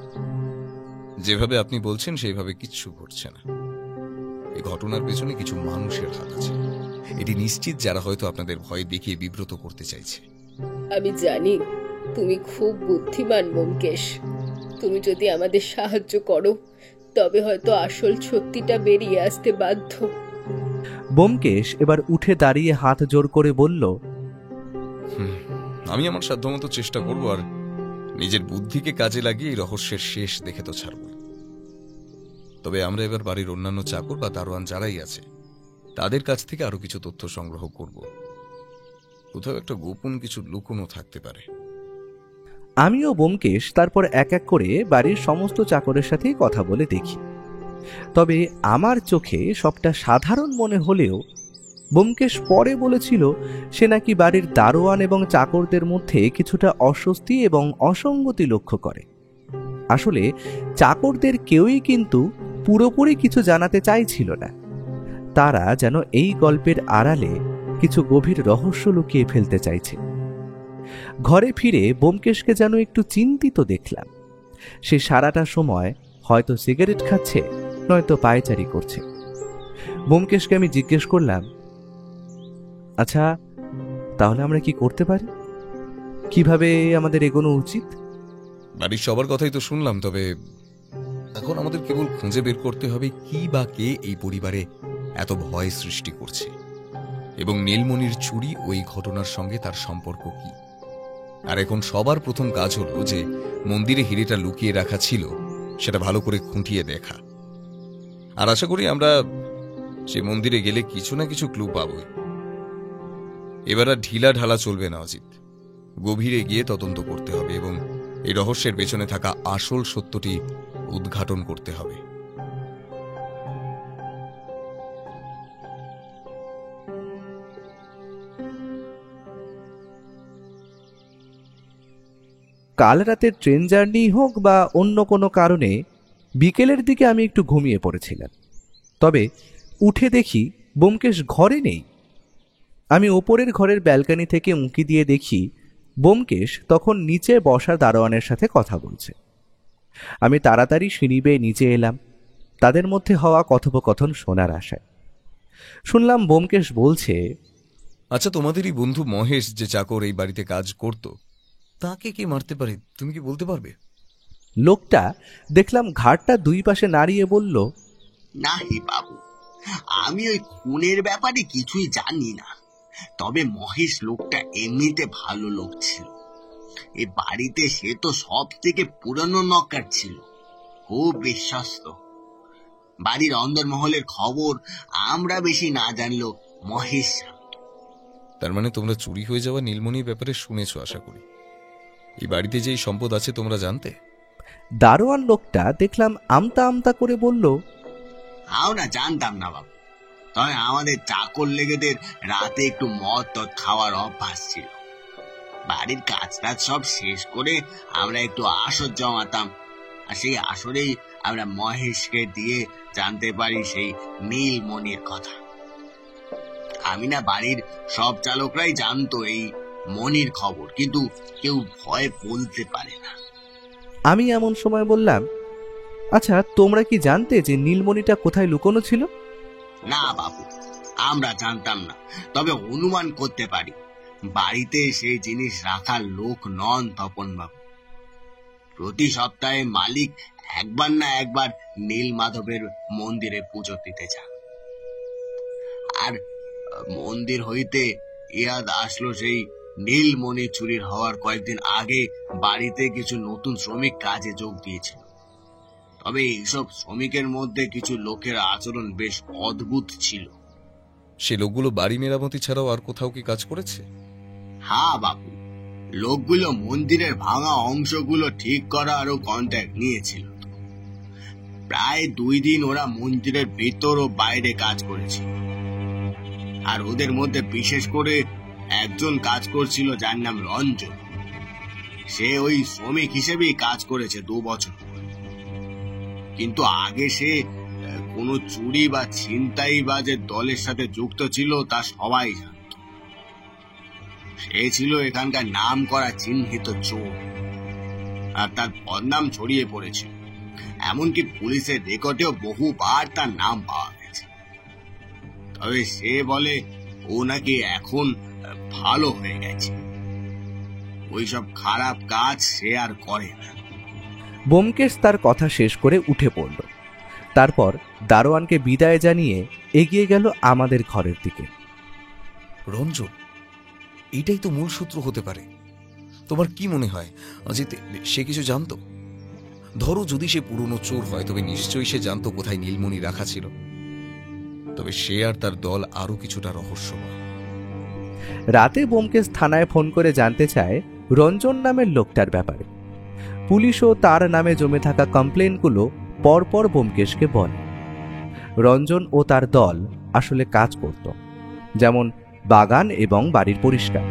যেভাবে আপনি বলছেন সেইভাবে কিচ্ছু ঘটছে না। এই ঘটনার পেছনে কিছু মানুষের হাত আছে। এটি নিশ্চিত যারা হয়তো আপনাদের ভয় দেখিয়ে বিব্রত করতে চাইছে। আমি জানি তুমি খুব বুদ্ধিমান ব্যোমকেশ। তুমি যদি আমাদের সাহায্য করো তবে হয়তো আসল সত্যিটা বেরিয়ে আসতে বাধ্য। ব্যোমকেশ এবার উঠে দাঁড়িয়ে হাত জোর করে বলল, আমি আমার সাধ্যমতো চেষ্টা করব, আর নিজের বুদ্ধিকে কাজে লাগিয়ে এই রহস্যের শেষ দেখে তো ছাড়ব। তবে আমরা এবার বাড়ির অন্যান্য চাকর বা দারোয়ান যারাই আছে তাদের কাছ থেকে আরো কিছু তথ্য সংগ্রহ করব। কোথাও একটা গোপন কিছু লুকোনো থাকতে পারে। আমিও ব্যোমকেশ তারপর এক এক করে বাড়ির সমস্ত চাকরের সাথেই কথা বলে দেখি। তবে আমার চোখে সবটা সাধারণ মনে হলেও ব্যোমকেশ পরে বলেছিল সে নাকি বাড়ির দারোয়ান এবং চাকরদের মধ্যে কিছুটা অস্বস্তি এবং অসঙ্গতি লক্ষ্য করে। আসলে চাকরদের কেউই কিন্তু পুরোপুরি কিছু জানাতে চাইছিল না। তারা যেন এই গল্পের আড়ালে কিছু গভীর রহস্য লুকিয়ে ফেলতে চাইছে। ঘরে ফিরে ব্যোমকেশকে যেন একটু চিন্তিত দেখলাম। সে সারাটা সময় হয়তো সিগারেট খাচ্ছে, নয়তো পায়চারি করছে। ব্যোমকেশকে আমি জিজ্ঞেস করলাম, আচ্ছা তাহলে আমরা কি করতে পারি? কিভাবে আমাদের এগোনো উচিত? বাড়ির সবার কথাই তো শুনলাম, তবে এখন আমাদের কেবল খুঁজে বের করতে হবে কি বা কে এই পরিবারে এত ভয় সৃষ্টি করছে, এবং নীলমণির চুরি ওই ঘটনার সঙ্গে তার সম্পর্ক কি। আর এখন সবার প্রথম কাজ হলো যে মন্দিরে হিরেটা লুকিয়ে রাখা ছিল সেটা ভালো করে খুঁটিয়ে দেখা। আর আশা করি আমরা সে মন্দিরে গেলে কিছু না কিছু ক্লু পাবই। এবার আর ঢিলা ঢালা চলবে না অজিত, গভীরে গিয়ে তদন্ত করতে হবে এবং এই রহস্যের পেছনে থাকা আসল সত্যটি উদ্ঘাটন করতে হবে। কাল রাতের ট্রেন জার্নি হোক বা অন্য কোনো কারণে বিকেলের দিকে আমি একটু ঘুমিয়ে পড়েছিলাম। তবে উঠে দেখি ব্যোমকেশ ঘরে নেই। আমি ওপরের ঘরের ব্যালকনি থেকে উঁকি দিয়ে দেখি ব্যোমকেশ তখন নিচে বসা দারোয়ানের সাথে কথা বলছে। আমি তাড়াতাড়ি সিঁড়ি বেয়ে নিচে এলাম, তাদের মধ্যে হওয়া কথোপকথন শোনার আশায়। শুনলাম ব্যোমকেশ বলছে, আচ্ছা, তোমাদেরই বন্ধু মহেশ যে চাকর এই বাড়িতে কাজ করত, তাকে কে মারতে পারে তুমি কি বলতে পারবে? লোকটা দেখলাম ঘাটটা দুই পাশে নাড়িয়ে বলল, নাহি বাবু, আমি ওই খুনের ব্যাপারে কিছুই জানি না। তবে মহেশ লোকটা এমনিতে ভালো লোক ছিল। এই বাড়িতে সে তো সব থেকে পুরানো নক্কার ছিল, খুব বিশ্বস্ত। বাড়ির অন্দরমহলের খবর আমরা বেশি না জানলেও মহেশ জানত। তার মানে তোমরা চুরি হয়ে যাওয়া নীলমণির ব্যাপারে শুনেছ আশা করি। এই বাড়িতে যেই সম্পদ আছে তোমরা জানতে? দারোয়ান লোকটা দেখলাম আমতা আমতা করে বলল, আমরা জানতাম না বাবু, তবে আমাদের চাকর লেগেদের রাতে একটু মদ টদ খাওয়ার অভ্যাস ছিল। বাড়ির কাজ টাজ সব শেষ করে আমরা একটু আসর জমাতাম, আর সেই আসরেই আমরা মহেশকে দিয়ে জানতে পারি সেই নীলমণির কথা। আমি না বাড়ির সব চালকরাই জানতো এই মণির খবর, কিন্তু কেউ ভয় বলতে পারে না। আমি এমন সময় বললাম, আচ্ছা তোমরা কি জানতে যে নীলমণিটা কোথায় লুকোনো ছিল? না বাবু, আমরা জানতাম না, তবে অনুমান করতে পারি বাড়িতে সেই জিনিস রাখার লোক নন তপন বাবু। প্রতি সপ্তাহে মালিক একবার না একবার নীল মাধবের মন্দিরে পুজো দিতে যান। আর মন্দির হইতে ইয়াদ আসলো সেই নীলমণি চুরির হওয়ার কয়েকদিন আগে বাড়িতে কিছু নতুন শ্রমিক কাজে যোগ দিয়েছিল। তবে এইসব শ্রমিকের মধ্যে কিছু লোকের আচরণ বেশ অদ্ভুত ছিল। সে লোকগুলো বাড়ি মেরামতি ছাড়াও আর কোথাও কি কাজ করেছে? হ্যাঁ বাবু, লোকগুলো মন্দিরের ভাঙা অংশগুলো ঠিক করা আরো কন্ট্যাক্ট নিয়েছিল। প্রায় 2 দিন ওরা মন্দিরের ভেতর ও বাইরে কাজ করেছিল। আর ওদের মধ্যে বিশেষ করে একজন কাজ করছিল যার নাম রঞ্জন। সে ওই শ্রমিক হিসেবেই কাজ করেছে 2 বছর। কিন্তু আগে সে কোনো চুরি বা ছিনতাইবাজের দলের সাথে যুক্ত ছিল তা সবাই জানত। সে ছিল এখানকার নাম করা চিহ্নিত চোর, আর তার বদনাম ছড়িয়ে পড়েছিল। এমনকি পুলিশের রেকর্ডেও বহুবার তার নাম পাওয়া গেছে। তবে সে বলে ও নাকি এখন ভালো হয়ে গেছে, ওইসব খারাপ কাজ সে আর করে না। ব্যোমকেশ তার কথা শেষ করে উঠে পড়ল। তারপর দারোয়ানকে বিদায় জানিয়ে এগিয়ে গেল আমাদের ঘরের দিকে। রঞ্জন, এটাই তো মূল সূত্র হতে পারে। তোমার কি মনে হয় অজিত, সে কিছু জানতো? ধরো যদি সে পুরনো চোর হয়, তবে নিশ্চয়ই সে জানতো কোথায় নীলমণি রাখা ছিল। তবে সে আর তার দল আরো কিছুটা রহস্যময়। রাতে ব্যোমকেশ থানায় ফোন করে জানতে চায় রঞ্জন নামের লোকটার ব্যাপারে। পুলিশও তার নামে জমে থাকা কমপ্লেনগুলো পরপর ব্যোমকেশকে বলে। রঞ্জন ও তার দল আসলে কাজ করত, যেমন বাগান এবং বাড়ির পরিষ্কার।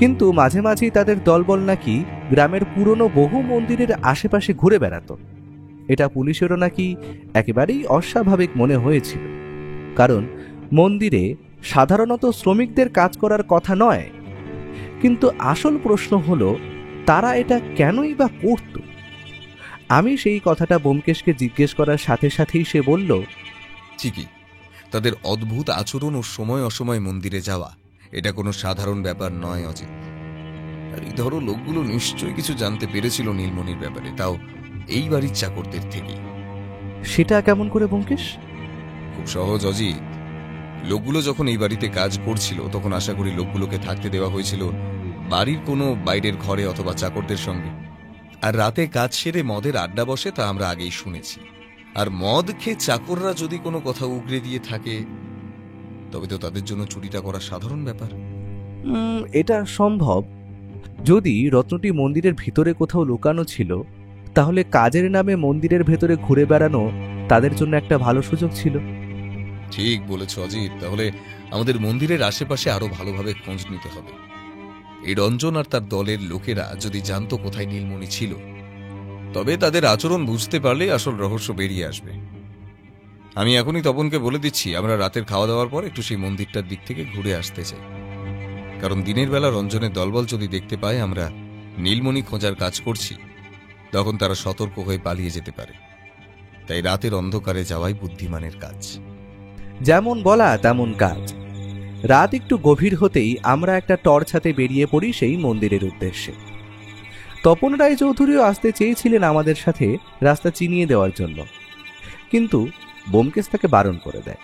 কিন্তু মাঝে মাঝেই তাদের দলবল নাকি গ্রামের পুরনো বহু মন্দিরের আশেপাশে ঘুরে বেড়াতো। এটা পুলিশেরও নাকি একেবারেই অস্বাভাবিক মনে হয়েছিল, কারণ মন্দিরে সাধারণত শ্রমিকদের কাজ করার কথা নয়। কিন্তু আসল প্রশ্ন হলো, তারা এটা কেনই বা করত? আমি সেই কথাটা ব্যোমকেশকে জিজ্ঞেস করার সাথে সাথেই সে বলল, ঠিকই, তাদের অদ্ভুত আচরণ ও সময় অসময় মন্দিরে যাওয়া এটা কোনো সাধারণ ব্যাপার নয় অজিত। আর এই ধরো লোকগুলো নিশ্চয়ই কিছু জানতে পেরেছিল নীলমণির ব্যাপারে, তাও এই বাড়ির চাকরদের থেকেই। সেটা কেমন করে ব্যোমকেশ? খুব সহজ অজিত। লোকগুলো যখন এই বাড়িতে কাজ করছিল তখন আশা করি লোকগুলোকে থাকতে দেওয়া হয়েছিল বাড়ির কোনো বাইরের ঘরে অথবা চাকরদের সঙ্গে। আর রাতে কাজ সেরে মদের আড্ডা বসে, তা আমরা আগেই শুনেছি। আর মদ খেয়ে চাকররা যদি কোনো কথা উগরে দিয়ে থাকে, তবে তো তাদের জন্য চুরিটা করা সাধারণ ব্যাপার। এটা সম্ভব। যদি রত্নটি মন্দিরের ভিতরে কোথাও লুকানো ছিল, তাহলে কাজের নামে মন্দিরের ভেতরে ঘুরে বেড়ানো তাদের জন্য একটা ভালো সুযোগ ছিল। ঠিক বলেছ অজিত। তাহলে আমাদের মন্দিরের আশেপাশে আরো ভালোভাবে খোঁজ নিতে হবে। এই রঞ্জন আর তার দলের লোকেরা যদি জানতো কোথায় নীলমণি ছিল, তবে তাদের আচরণ বুঝতে পারলে আসল রহস্য বেরিয়ে আসবে। আমি এখনই তপনকে বলে দিচ্ছি, আমরা রাতের খাওয়া দাওয়ার পর একটু সেই মন্দিরটার দিক থেকে ঘুরে আসতে চাই। কারণ দিনের বেলা রঞ্জনের দলবল যদি দেখতে পায় আমরা নীলমণি খোঁজার কাজ করছি, তখন তারা সতর্ক হয়ে পালিয়ে যেতে পারে। তাই রাতের অন্ধকারে যাওয়াই বুদ্ধিমানের কাজ। যেমন বলা তেমন কাজ। রাত একটু গভীর হতেই আমরা একটা টর্চ হাতে বেরিয়ে পড়ি সেই মন্দিরের উদ্দেশ্যে। তপন রায়চৌধুরীও আসতে চেয়েছিলেন আমাদের সাথে রাস্তা চিনিয়ে দেওয়ার জন্য, কিন্তু ব্যোমকেশ তাকে বারণ করে দেয়।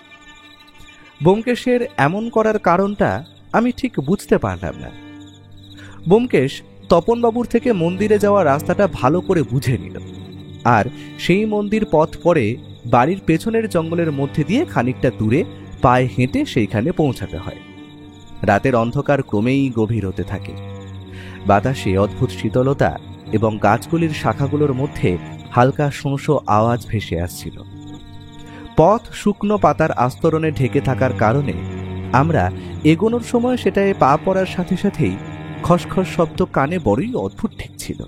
ব্যোমকেশের এমন করার কারণটা আমি ঠিক বুঝতে পারলাম না। ব্যোমকেশ তপনবাবুর থেকে মন্দিরে যাওয়া রাস্তাটা ভালো করে বুঝে নিল, আর সেই মন্দির পথ পরে বাড়ির পেছনের জঙ্গলের মধ্যে দিয়ে খানিকটা দূরে পায়ে হেঁটে সেইখানে পৌঁছাতে হয়। রাতের অন্ধকার ক্রমেই গভীর হতে থাকে। বাতাসে অদ্ভুত শীতলতা এবং গাছগুলির শাখাগুলোর মধ্যে হালকা শোঁশো আওয়াজ ভেসে আসছিল। পথ শুকনো পাতার আস্তরণে ঢেকে থাকার কারণে আমরা এগোনোর সময় সেটায় পা পড়ার সাথে সাথেই খসখস শব্দ কানে বড়ই অদ্ভুত ঠেকছিল।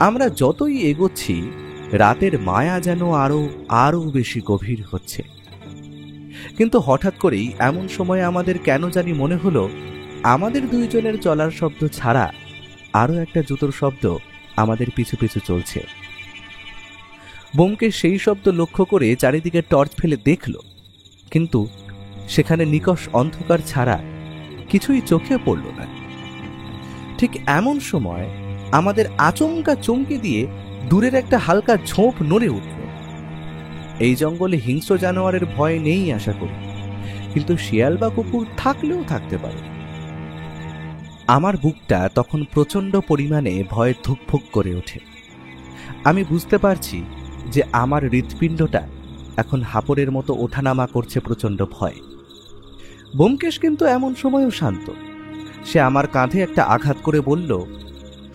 আমরা যতই এগোচ্ছি, রাতের মায়া যেন আরো আরো বেশি গভীর হচ্ছে। কিন্তু হঠাৎ করেই এমন সময় আমাদের কেন জানি মনে হলো, আমাদের দুইজনের চলার শব্দ ছাড়া আরো একটা জুতোর শব্দ আমাদের পিছু পিছু চলছে। ব্যোমকেশ সেই শব্দ লক্ষ্য করে চারিদিকে টর্চ ফেলে দেখল, কিন্তু সেখানে নিকষ অন্ধকার ছাড়া কিছুই চোখে পড়ল না। ঠিক এমন সময় আমাদের আচমকা চমকে দিয়ে দূরের একটা হালকা ঝোঁপ নড়ে উঠল। এই জঙ্গলে হিংস্র জানোয়ারের ভয় নেই আশা করি, কিন্তু শিয়াল বা কুকুর থাকলেও থাকতে পারে। আমার বুকটা তখন প্রচন্ড পরিমাণে ভয়ে ধুকফুক করে ওঠে। আমি বুঝতে পারছি যে আমার হৃৎপিণ্ডটা এখন হাপড়ের মতো ওঠানামা করছে প্রচন্ড ভয়। ব্যোমকেশ কিন্তু এমন সময়ও শান্ত। সে আমার কাঁধে একটা আঘাত করে বলল,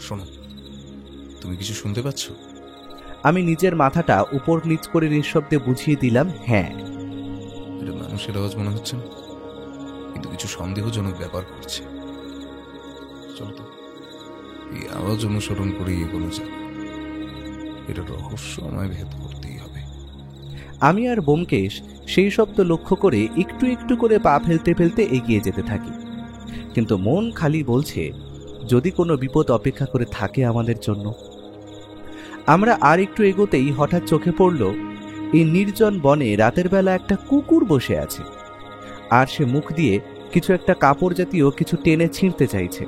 শোনো, তুমি কিছু শুনতে পাচ্ছ? আমি নিজের মাথাটা উপর নিচ করে নিঃশব্দে বুঝিয়ে দিলাম, হ্যাঁ। এটা মানুষের আওয়াজ মনে হচ্ছে না, কিন্তু কিছু সন্দেহজনক ব্যাপার করছে। চলো তো এই আওয়াজ অনুসরণ করে এগোনো যাক। এটা রহস্য আমায় ভেদ করতেই হবে। আমি আর ব্যোমকেশ সেই শব্দ লক্ষ্য করে একটু একটু করে পা ফেলতে ফেলতে এগিয়ে যেতে থাকি, কিন্তু মন খালি বলছে যদি কোনো বিপদ অপেক্ষা করে থাকে আমাদের জন্য। আমরা আর একটু এগোতেই হঠাৎ চোখে পড়ল, এই নির্জন বনে রাতের বেলা একটা কুকুর বসে আছে, আর সে মুখ দিয়ে কিছু একটা কাপড় জাতীয় কিছু টেনে ছিঁড়তে চাইছে।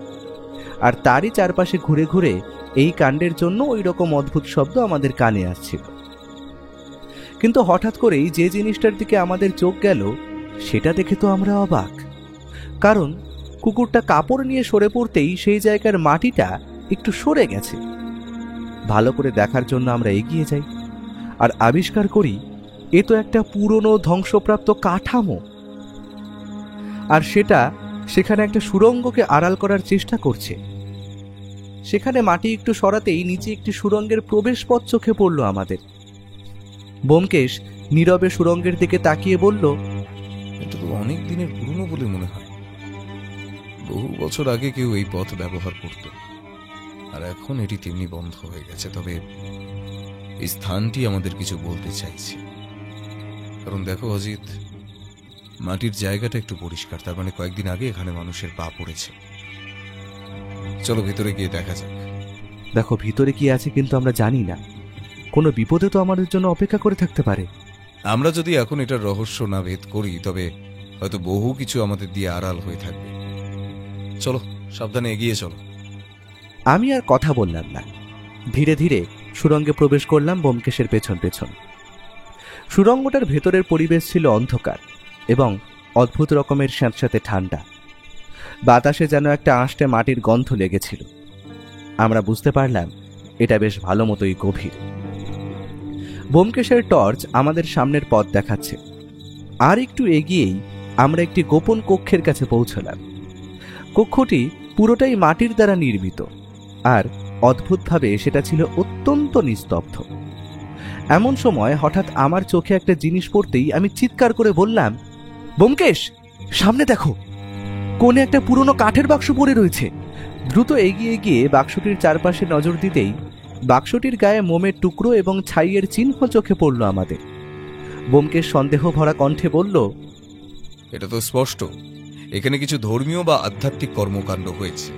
আর তারই চারপাশে ঘুরে ঘুরে এই কাণ্ডের জন্য ওই রকম অদ্ভুত শব্দ আমাদের কানে আসছিল। কিন্তু হঠাৎ করেই যে জিনিসটার দিকে আমাদের চোখ গেল, সেটা দেখে তো আমরা অবাক। কারণ কুকুরটা কাপড় নিয়ে সরে পড়তেই সেই জায়গার মাটিটা একটু সরে গেছে। ভালো করে দেখার জন্য আমরা এগিয়ে যাই, আর আবিষ্কার করি এ তো একটা পুরনো ধ্বংসপ্রাপ্ত কাঠামো। আর সেটা সেখানে একটা সুড়ঙ্গকে আড়াল করার চেষ্টা করছে। সেখানে মাটি একটু সরাতেই নিচে একটি সুড়ঙ্গের প্রবেশ পথ চোখে পড়ল আমাদের। ব্যোমকেশ নীরবে সুড়ঙ্গের দিকে তাকিয়ে বলল, এটা তো অনেক দিনের পুরনো বলে মনে হয়। বহু বছর আগে কেউ এই পথ ব্যবহার করত, আর এখন এটি তেমনি বন্ধ হয়ে গেছে। তবে এই স্থানটি আমাদের কিছু বলতে চাইছে। কারণ দেখো অজিত, মাটির জায়গাটা একটু পরিষ্কার, তার মানে কয়েকদিন আগে এখানে মানুষের পা পড়েছে। চলো ভিতরে গিয়ে দেখা যাক। দেখো ভিতরে কি আছে কিন্তু আমরা জানি না, কোনো বিপদে তো আমাদের জন্য অপেক্ষা করে থাকতে পারে। আমরা যদি এখন এটার রহস্য না ভেদ করি, তবে হয়তো বহু কিছু আমাদের দিয়ে আড়াল হয়ে থাকবে। চলো সাবধানে এগিয়ে চলো। আমি আর কথা বললাম না, ধীরে ধীরে সুড়ঙ্গে প্রবেশ করলাম ব্যোমকেশের পেছন পেছন। সুড়ঙ্গটার ভেতরের পরিবেশ ছিল অন্ধকার এবং অদ্ভুত রকমের স্যাঁতস্যাঁতে ঠান্ডা। বাতাসে যেন একটা আঁশটে মাটির গন্ধ লেগেছিল। আমরা বুঝতে পারলাম এটা বেশ ভালো মতোই গভীর। ব্যোমকেশের টর্চ আমাদের সামনের পথ দেখাচ্ছে। আর একটু এগিয়েই আমরা একটি গোপন কক্ষের কাছে পৌঁছলাম। কক্ষটি পুরোটাই মাটির দ্বারা নির্মিত, আর অদ্ভুতভাবে সেটা ছিল অত্যন্ত নিস্তব্ধ। এমন সময় হঠাৎ আমার চোখে একটা জিনিস পড়তেই আমি চিৎকার করে বললাম, ব্যোমকেশ, সামনে দেখো, কোণে একটা পুরনো কাঠের বাক্স পড়ে রয়েছে। দ্রুত এগিয়ে গিয়ে বাক্সটির চারপাশে নজর দিতেই বাক্সটির গায়ে মোমের টুকরো এবং ছাইয়ের চিহ্ন চোখে পড়ল আমাদের। ব্যোমকেশ সন্দেহ ভরা কণ্ঠে বলল, এটা তো স্পষ্ট, এখানে কিছু ধর্মীয় বা আধ্যাত্মিক কর্মকাণ্ড হয়েছে।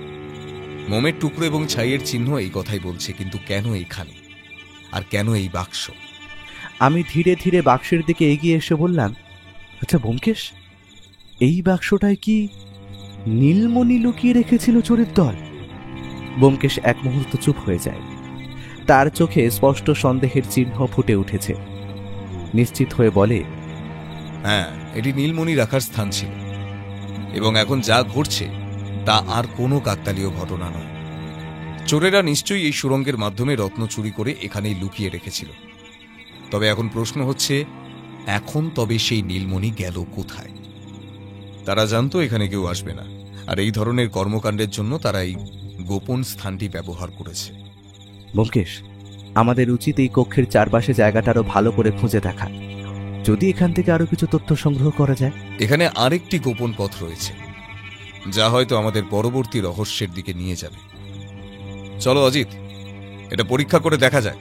মোমের টুকরো এবং ছাইয়ের চিহ্ন এই কথাই বলছে, কিন্তু কেন এইখানে, আর কেন এই বাক্স? আমি ধীরে ধীরে বাক্সের দিকে এগিয়ে এসে বললাম, আচ্ছা ব্যোমকেশ, এই বাক্সটায় কি নীলমণি লুকিয়ে রেখেছিল চোরের দল? ব্যোমকেশ এক মুহূর্ত চুপ হয়ে যায়। তার চোখে স্পষ্ট সন্দেহের চিহ্ন ফুটে উঠেছে। নিশ্চিত হয়ে বলে, হ্যাঁ, এটি নীলমণি রাখার স্থান ছিল, এবং এখন যা ঘটছে তা আর কোনো কাকতালীয় ঘটনা নয়। চোরেরা নিশ্চয়ই এই সুড়ঙ্গের মাধ্যমে রত্ন চুরি করে এখানেই লুকিয়ে রেখেছিল। তবে এখন প্রশ্ন হচ্ছে, এখন তবে সেই নীলমণি গেল কোথায়? তারা জানতো এখানে কেউ আসবে না, আর এই ধরনের কর্মকাণ্ডের জন্য তারা এই গোপন স্থানটি ব্যবহার করেছে। ব্যোমকেশ, আমাদের উচিত এই কক্ষের চারপাশে জায়গাটা আরো ভালো করে খুঁজে দেখা, যদি এখান থেকে আরো কিছু তথ্য সংগ্রহ করা যায়। এখানে আরেকটি গোপন পথ রয়েছে, যা হয়তো আমাদের পরবর্তী রহস্যের দিকে নিয়ে যাবে। চলো অজিত, এটা পরীক্ষা করে দেখা যাক।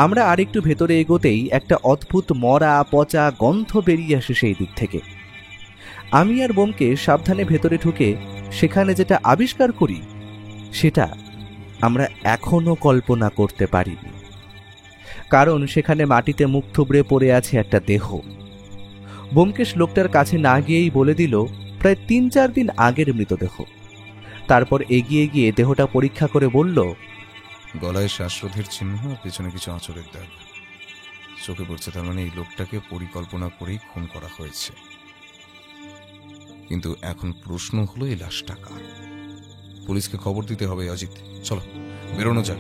আমরা আরেকটু ভেতরে এগোতেই একটা অদ্ভুত মরা পচা গন্ধ বেরিয়ে আসে সেই দিক থেকে। আমি আর ব্যোমকেশ সাবধানে ভেতরে ঢুকে সেখানে যেটা আবিষ্কার করি, সেটা আমরা এখনো কল্পনা করতে পারিনি। কারণ সেখানে মাটিতে মুখ থুবড়ে পড়ে আছে একটা দেহ। ব্যোমকেশ লোকটার কাছে না গিয়েই বলে দিল, প্রায় ৩-৪ দিন আগের মৃতদেহ। তারপর এগিয়ে গিয়ে দেহটা পরীক্ষা করে বলল, গলায় শ্বাসরোধের চিহ্ন, পেছনে কিছু আঁচড়ের দাগ চোখে পড়ছে। তার মানে এই লোকটাকে পরিকল্পনা করেই খুন করা হয়েছে। কিন্তু এখন প্রশ্ন হলো, এই লাশটা কার? পুলিশকে খবর দিতে হবে অজিত, চলো বেরোনো যাক।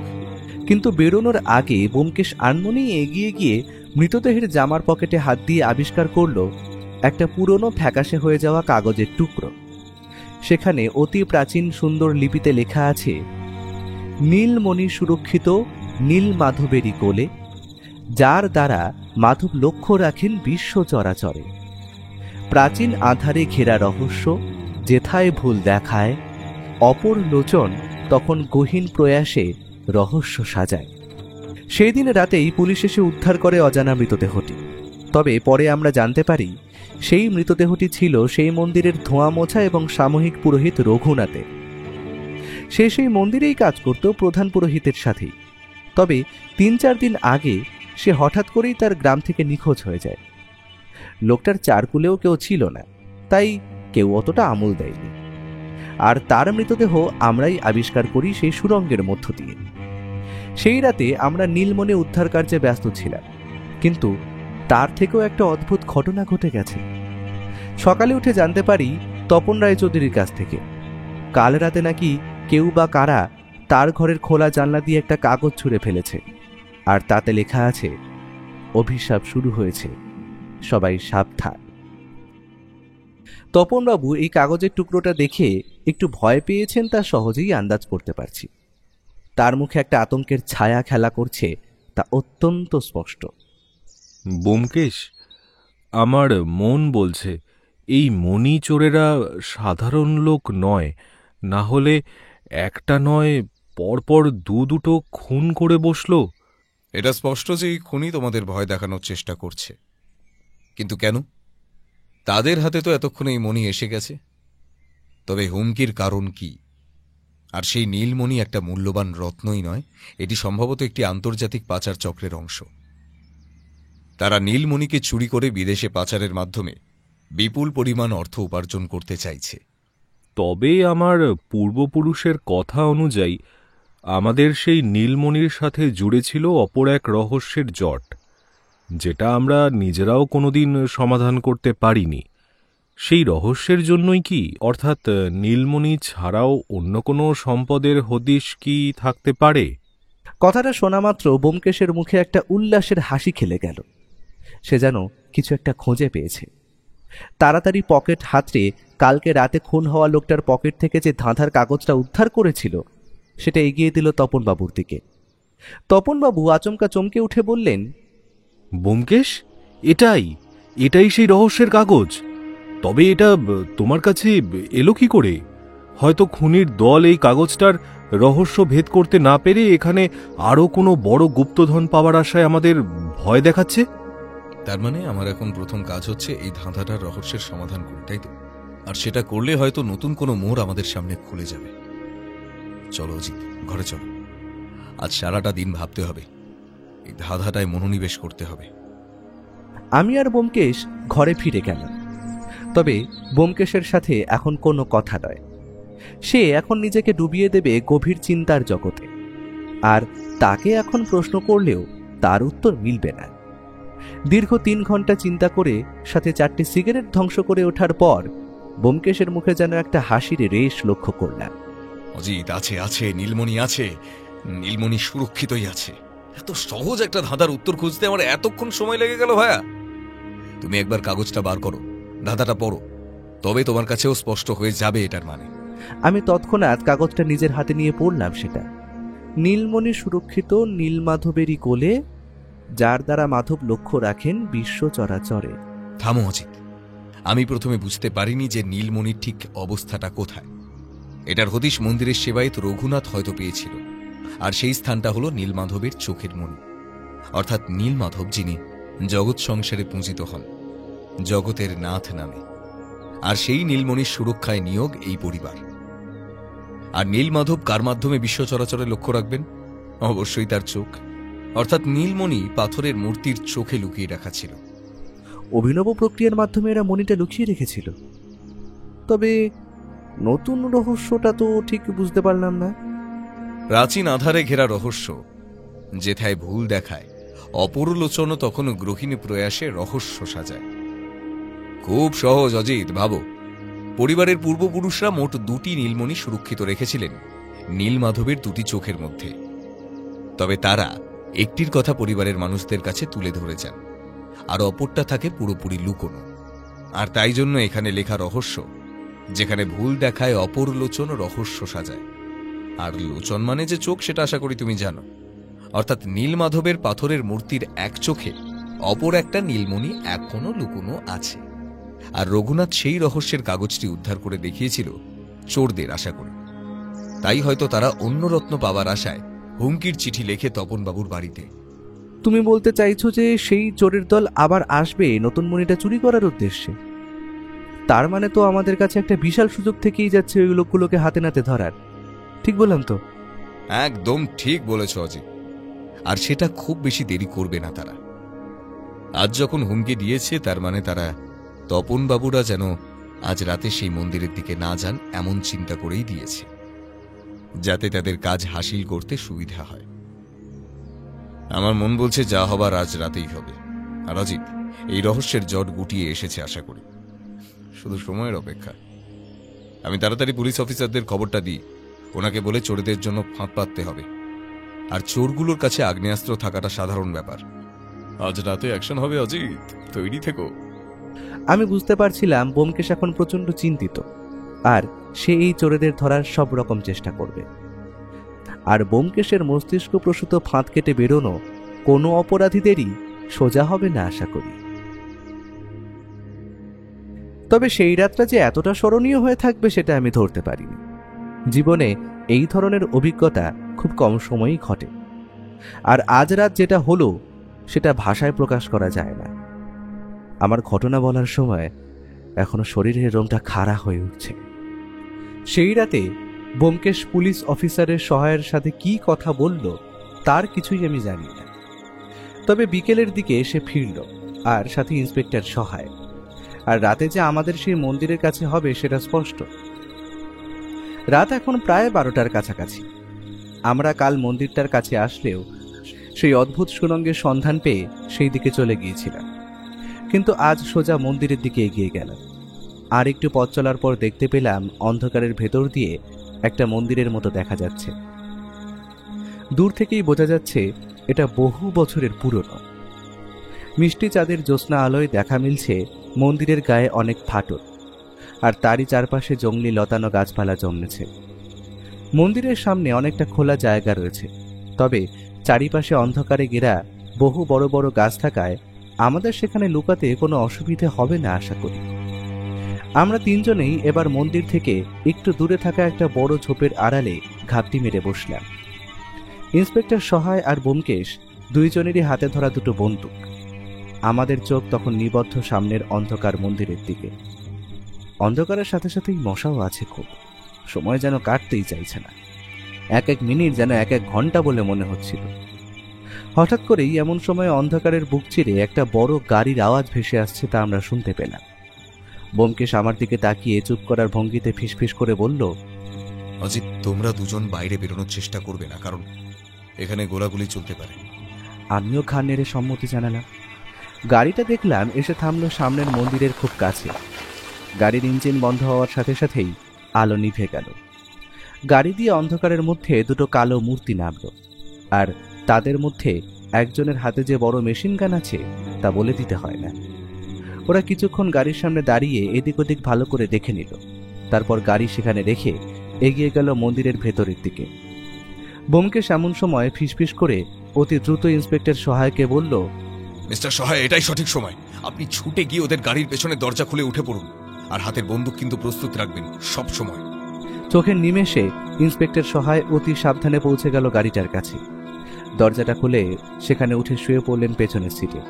কিন্তু বেরোনোর আগে ব্যোমকেশ আনমনেই এগিয়ে গিয়ে মৃতদেহের জামার পকেটে হাত দিয়ে আবিষ্কার করল একটা পুরনো ফ্যাকাশে হয়ে যাওয়া কাগজের টুকরো। সেখানে অতি প্রাচীন সুন্দর লিপিতে লেখা আছে, নীলমণি সুরক্ষিত নীল মাধবেরই কোলে, যার দ্বারা মাধব লক্ষ্য রাখেন বিশ্ব চরাচরে। প্রাচীন আধারে ঘেরা রহস্য যেথায় ভুল দেখায়, অপর লোচন তখন গহীন প্রয়াসে রহস্য সাজায়। সেই দিন রাতেই পুলিশ এসে উদ্ধার করে অজানা মৃতদেহটি। তবে পরে আমরা জানতে পারি, সেই মৃতদেহটি ছিল সেই মন্দিরের ধোঁয়া মোছা এবং সাময়িক পুরোহিত রঘুনাথে। সে সেই মন্দিরেই কাজ করত প্রধান পুরোহিতের সাথেই। তবে ৩-৪ দিন আগে সে হঠাৎ করেই তার গ্রাম থেকে নিখোঁজ হয়ে যায়। লোকটার চারকুলেও কেউ ছিল না, তাই কেউ অতটা আমল দেয়নি। আর তার মৃতদেহ আমরাই আবিষ্কার করি সেই সুড়ঙ্গের মধ্য দিয়ে। সেই রাতে আমরা নীলমণি উদ্ধার কার্যে ব্যস্ত ছিলাম, কিন্তু তার থেকেও একটা অদ্ভুত ঘটনা ঘটে গেছে। সকালে উঠে জানতে পারি তপন রায়চৌধুরীর কাছ থেকে, কাল রাতে নাকি কেউ বা কারা তার ঘরের খোলা জানলা দিয়ে একটা কাগজ ছুঁড়ে ফেলেছে, আর তাতে লেখা আছে, অভিশাপ শুরু হয়েছে, সবাই সাবধান। তপনবাবু এই কাগজের টুকরোটা দেখে একটু ভয় পেয়েছেন তা সহজেই আন্দাজ করতে পারছি। তার মুখে একটা আতঙ্কের ছায়া খেলা করছে, তা অত্যন্ত স্পষ্ট। ব্যোমকেশ, আমার মন বলছে এই মণি চোরেরা সাধারণ লোক নয়, না হলে একটা নয় পরপর দুটো খুন করে বসলো। এটা স্পষ্ট যে এই খুনি তোমাদের ভয় দেখানোর চেষ্টা করছে। কিন্তু কেন? তাদের হাতে তো এতক্ষণে এই মণি এসে গেছে। তবে হুমকির কারণ কি? আর সেই নীলমণি একটা মূল্যবান রত্নই নয়, এটি সম্ভবত একটি আন্তর্জাতিক পাচার চক্রের অংশ। তারা নীলমণিকে চুরি করে বিদেশে পাচারের মাধ্যমে বিপুল পরিমাণ অর্থ উপার্জন করতে চাইছে। তবে আমার পূর্বপুরুষের কথা অনুযায়ী আমাদের সেই নীলমণির সাথে জুড়ে ছিল অপর এক রহস্যের জট, যেটা আমরা নিজেরাও কোনোদিন সমাধান করতে পারিনি। সেই রহস্যের জন্যই কি, অর্থাৎ নীলমণি ছাড়াও অন্য কোনো সম্পদের হদিশ কি থাকতে পারে? কথাটা শোনা মাত্র ব্যোমকেশের মুখে একটা উল্লাসের হাসি খেলে গেল। সে যেন কিছু একটা খুঁজে পেয়েছে। তাড়াতাড়ি পকেট হাতড়ে কালকে রাতে খুন হওয়া লোকটার পকেট থেকে যে ধাঁধার কাগজটা উদ্ধার করেছিল সেটা এগিয়ে দিল তপনবাবুর দিকে। তপনবাবু আচমকা চমকে উঠে বললেন, ব্যোমকেশ, এটাই সেই রহস্যের কাগজ। তবে এটা তোমার কাছে এলো কি করে? হয়তো খুনির দল এই কাগজটার রহস্য ভেদ করতে না পেরে এখানে আরো কোনো বড় গুপ্তধন পাওয়ার আশায় আমাদের ভয় দেখাচ্ছে। তার মানে আমার এখন প্রথম কাজ হচ্ছে এই ধাঁধাটার রহস্যের সমাধান করা, তাই তো? আর সেটা করলে হয়তো নতুন কোনো মোড় আমাদের সামনে খুলে যাবে। চলো অজিত, ঘরে চলো। আজ সারাটা দিন ভাবতে হবে, এই ধাঁধাটায় মনোনিবেশ করতে হবে। আমি আর ব্যোমকেশ ঘরে ফিরে গেলাম। তবে ব্যোমকেশের সাথে এখন কোনো কথা নয়। সে এখন নিজেকে ডুবিয়ে দেবে গভীর চিন্তার জগতে। আর তাকে এখন প্রশ্ন করলেও তার উত্তর মিলবে না। দীর্ঘ 3 ঘন্টা চিন্তা করে সাথে 4টি সিগারেট ধ্বংস করে ওঠার পর ব্যোমকেশের মুখে যেন একটা হাসির রেশ লক্ষ্য করলাম। অজিত, আছে নীলমণি আছে, নীলমণি সুরক্ষিতই আছে। এত সহজ একটা ধাঁধার উত্তর খুঁজতে আমার এতক্ষণ সময় লেগে গেল ভাইয়া। তুমি একবার কাগজটা বার করো, ধাঁধাটা পড়ো, তবে তোমার কাছেও স্পষ্ট হয়ে যাবে এটার মানে। আমি তৎক্ষণাৎ কাগজটা নিজের হাতে নিয়ে পড়লাম। সেটা নীলমণি সুরক্ষিত নীলমাধবেরই কোলে, যার দ্বারা মাধব লক্ষ্য রাখেন বিশ্ব চরাচরে। থামো অজিত, আমি প্রথমে বুঝতে পারিনি যে নীলমণির ঠিক অবস্থাটা কোথায়। এটার হদিশ মন্দিরের সেবায়িত রঘুনাথ হয়তো পেয়েছিল, আর সেই স্থানটা হলো নীলমাধবের চোখের মণি, অর্থাৎ নীলমাধব যিনি জগৎ সংসারে পূজিত হন জগতের নাথ নামে। আর সেই নীলমণির সুরক্ষায় নিয়োগ এই পরিবার। আর নীলমাধব কার মাধ্যমে বিশ্ব চরাচরে লক্ষ্য রাখবেন? অবশ্যই তার চোখ, অর্থাৎ নীলমণি পাথরের মূর্তির চোখে লুকিয়ে রাখা ছিল। অভিনব প্রক্রিয়ার মাধ্যমে এরা মণিটা লুকিয়ে রেখেছিল। তবে নতুন রহস্যটা তো ঠিক বুঝতে পারলাম না। প্রাচীন আধারে ঘেরা রহস্য যেথায় ভুল দেখায়, অপরলোচন তখন গ্রহিণী প্রয়াসে রহস্য সাজায়। খুব সহজ অজিত, ভাবো। পরিবারের পূর্বপুরুষরা মোট 2টি নীলমণি সুরক্ষিত রেখেছিলেন নীলমাধবের 2টি চোখের মধ্যে। তবে তারা একটির কথা পরিবারের মানুষদের কাছে তুলে ধরে যান, আর অপরটা থাকে পুরোপুরি লুকোনো। আর তাই জন্য এখানে লেখা রহস্য, যেখানে ভুল দেখায় অপর লোচন রহস্য সাজায়। আর লোচন মানে যে চোখ, সেটা আশা করি তুমি জানো। অর্থাৎ নীলমাধবের পাথরের মূর্তির এক চোখে অপর একটা নীলমণি এখনো লুকোনো আছে। আর রঘুনাথ সেই রহস্যের কাগজটি উদ্ধার করে দেখিয়েছিল চোরদের, আশা করি। তাই হয়তো তারা অন্য রত্ন পাওয়ার আশায় হুমকির চিঠি লেখে তপনবাবুর বাড়িতে। তুমি বলতে চাইছো যে সেই চোরের দল আবার আসবে নতুন মণিটা চুরি করার উদ্দেশ্যে? তার মানে তো আমাদের কাছে একটা বিশাল সুযোগ থেকেই যাচ্ছে ওই লোকগুলোকে হাতে নাতে ধরার। ঠিক বললাম তো? একদম ঠিক বলেছ অজিত। আর সেটা খুব বেশি দেরি করবে না তারা। আজ যখন হুমকি দিয়েছে, তার মানে তারা তপনবাবুরা যেন আজ রাতে সেই মন্দিরের দিকে না যান এমন চিন্তা করেই দিয়েছে, যাতে তাদের কাজ হাসিল করতে সুবিধা হয়। আমার মন বলছে যা হবার আজ রাতেই হবে। আর অজিত, এই রহস্যের জট গুটিয়ে এসেছে আশা করি, শুধু সময়ের অপেক্ষা। আমি তাড়াতাড়ি পুলিশ অফিসারদের খবরটা দিই, ওনাকে বলে চোরদের জন্য ফাঁদ পাততে হবে। আর চোরগুলোর কাছে আগ্নেয়াস্ত্র থাকাটা সাধারণ ব্যাপার। আজ রাতে অ্যাকশন হবে অজিত, তৈরি থেকো। আমি বুঝতে পারছিলাম ব্যোমকেশ এখন প্রচন্ড চিন্তিত, আর সে এই চোরেদের ধরার সব রকম চেষ্টা করবে। আর ব্যোমকেশের মস্তিষ্ক প্রসূত ফাঁদ কেটে বেরোনো কোনো অপরাধীদেরই সোজা হবে না আশা করি। তবে সেই রাতটা যে এতটা স্মরণীয় হয়ে থাকবে সেটা আমি ধরতে পারিনি। জীবনে এই ধরনের অভিজ্ঞতা খুব কম সময়ই ঘটে, আর আজ রাত যেটা হলো সেটা ভাষায় প্রকাশ করা যায় না। আমার ঘটনা বলার সময় এখনো শরীরের রোমটা খাড়া হয়ে উঠছে। সেই রাতে ব্যোমকেশ পুলিশ অফিসারের সহায়ের সাথে কি কথা বলল তার কিছুই আমি জানি না। তবে বিকেলের দিকে সে ফিরল, আর সাথে ইন্সপেক্টর সহায়। আর রাতে যে আমাদের সেই মন্দিরের কাছে হবে সেটা স্পষ্ট। রাত এখন প্রায় 12টার কাছাকাছি। আমরা কাল মন্দিরটার কাছে আসলেও সেই অদ্ভুত সুরঙ্গের সন্ধান পেয়ে সেই দিকে চলে গিয়েছিলাম, কিন্তু আজ সোজা মন্দিরের দিকে এগিয়ে গেলাম। আর একটু পথ চলার পর দেখতে পেলাম অন্ধকারের ভেতর দিয়ে একটা মন্দিরের মতো দেখা যাচ্ছে। দূর থেকেই বোঝা যাচ্ছে এটা বহু বছরের পুরনো। মিষ্টি চাঁদের জ্যোৎস্না আলোয় দেখা মিলছে মন্দিরের গায়ে অনেক ফাটল, আর তারই চারপাশে জংলি লতানো গাছপালা জন্মেছে। মন্দিরের সামনে অনেকটা খোলা জায়গা রয়েছে, তবে চারিপাশে অন্ধকারে ঘেরা বহু বড় বড় গাছ থাকায় আমাদের সেখানে লুকাতে কোনো অসুবিধে হবে না আশা করি। আমরা তিনজনেই এবার মন্দির থেকে একটু দূরে থাকা একটা বড় ঝোপের আড়ালে ঘাপটি মেরে বসলাম। ইন্সপেক্টর সহায় আর ব্যোমকেশ দুইজনেরই হাতে ধরা দুটো বন্দুক। আমাদের চোখ তখন নিবদ্ধ সামনের অন্ধকার মন্দিরের দিকে। অন্ধকারের সাথে সাথেই মশাও আছে খুব, সময় যেন কাটতেই চাইছে না। এক এক মিনিট যেন এক এক ঘন্টা বলে মনে হচ্ছিল। হঠাৎ করেই এমন সময় অন্ধকারের বুক চিরে একটা বড় গাড়ির আওয়াজ ভেসে আসছে, তা আমরা শুনতে পেলাম। ব্যোমকেশ আমার দিকে তাকিয়ে চুপ করার ভঙ্গিতে ফিসফিস করে বলল, অজিত, তোমরা দুজন বাইরে বেরোনোর চেষ্টা করবে না, কারণ এখানে গোলাগুলি চলতে পারে। আমিও ঘাড় নেড়ে সম্মতি জানালাম। গাড়িটা দেখলাম এসে থামলো সামনের মন্দিরের খুব কাছে। গাড়ির ইঞ্জিন বন্ধ হওয়ার সাথে সাথেই আলো নিভে গেল। গাড়ি দিয়ে অন্ধকারের মধ্যে দুটো কালো মূর্তি নামল, আর তাদের মধ্যে একজনের হাতে যে বড় মেশিন গান আছে তা বলে দিতে হয় না। ওরা কিছুক্ষণ গাড়ির সামনে দাঁড়িয়ে এদিক ওদিক ভালো করে দেখে নিল, তারপর গাড়ি সেখানে রেখে এগিয়ে গেল মন্দিরের ভেতরের দিকে। ব্যোমকেশ এমন সময় ফিসফিস করে অতি দ্রুত ইন্সপেক্টর সহায়কে বলল, মিস্টার সহায়, এটাই সঠিক সময়। আপনি ছুটে গিয়ে ওদের গাড়ির পেছনে দরজা খুলে উঠে পড়ুন, আর হাতের বন্দুক কিন্তু প্রস্তুত রাখবেন সব সময়। চোখের নিমেষে ইন্সপেক্টর সহায় অতি সাবধানে পৌঁছে গেল গাড়িটার কাছে। দরজাটা খুলে সেখানে উঠে শুয়ে পড়লেন পেছনের সিটে।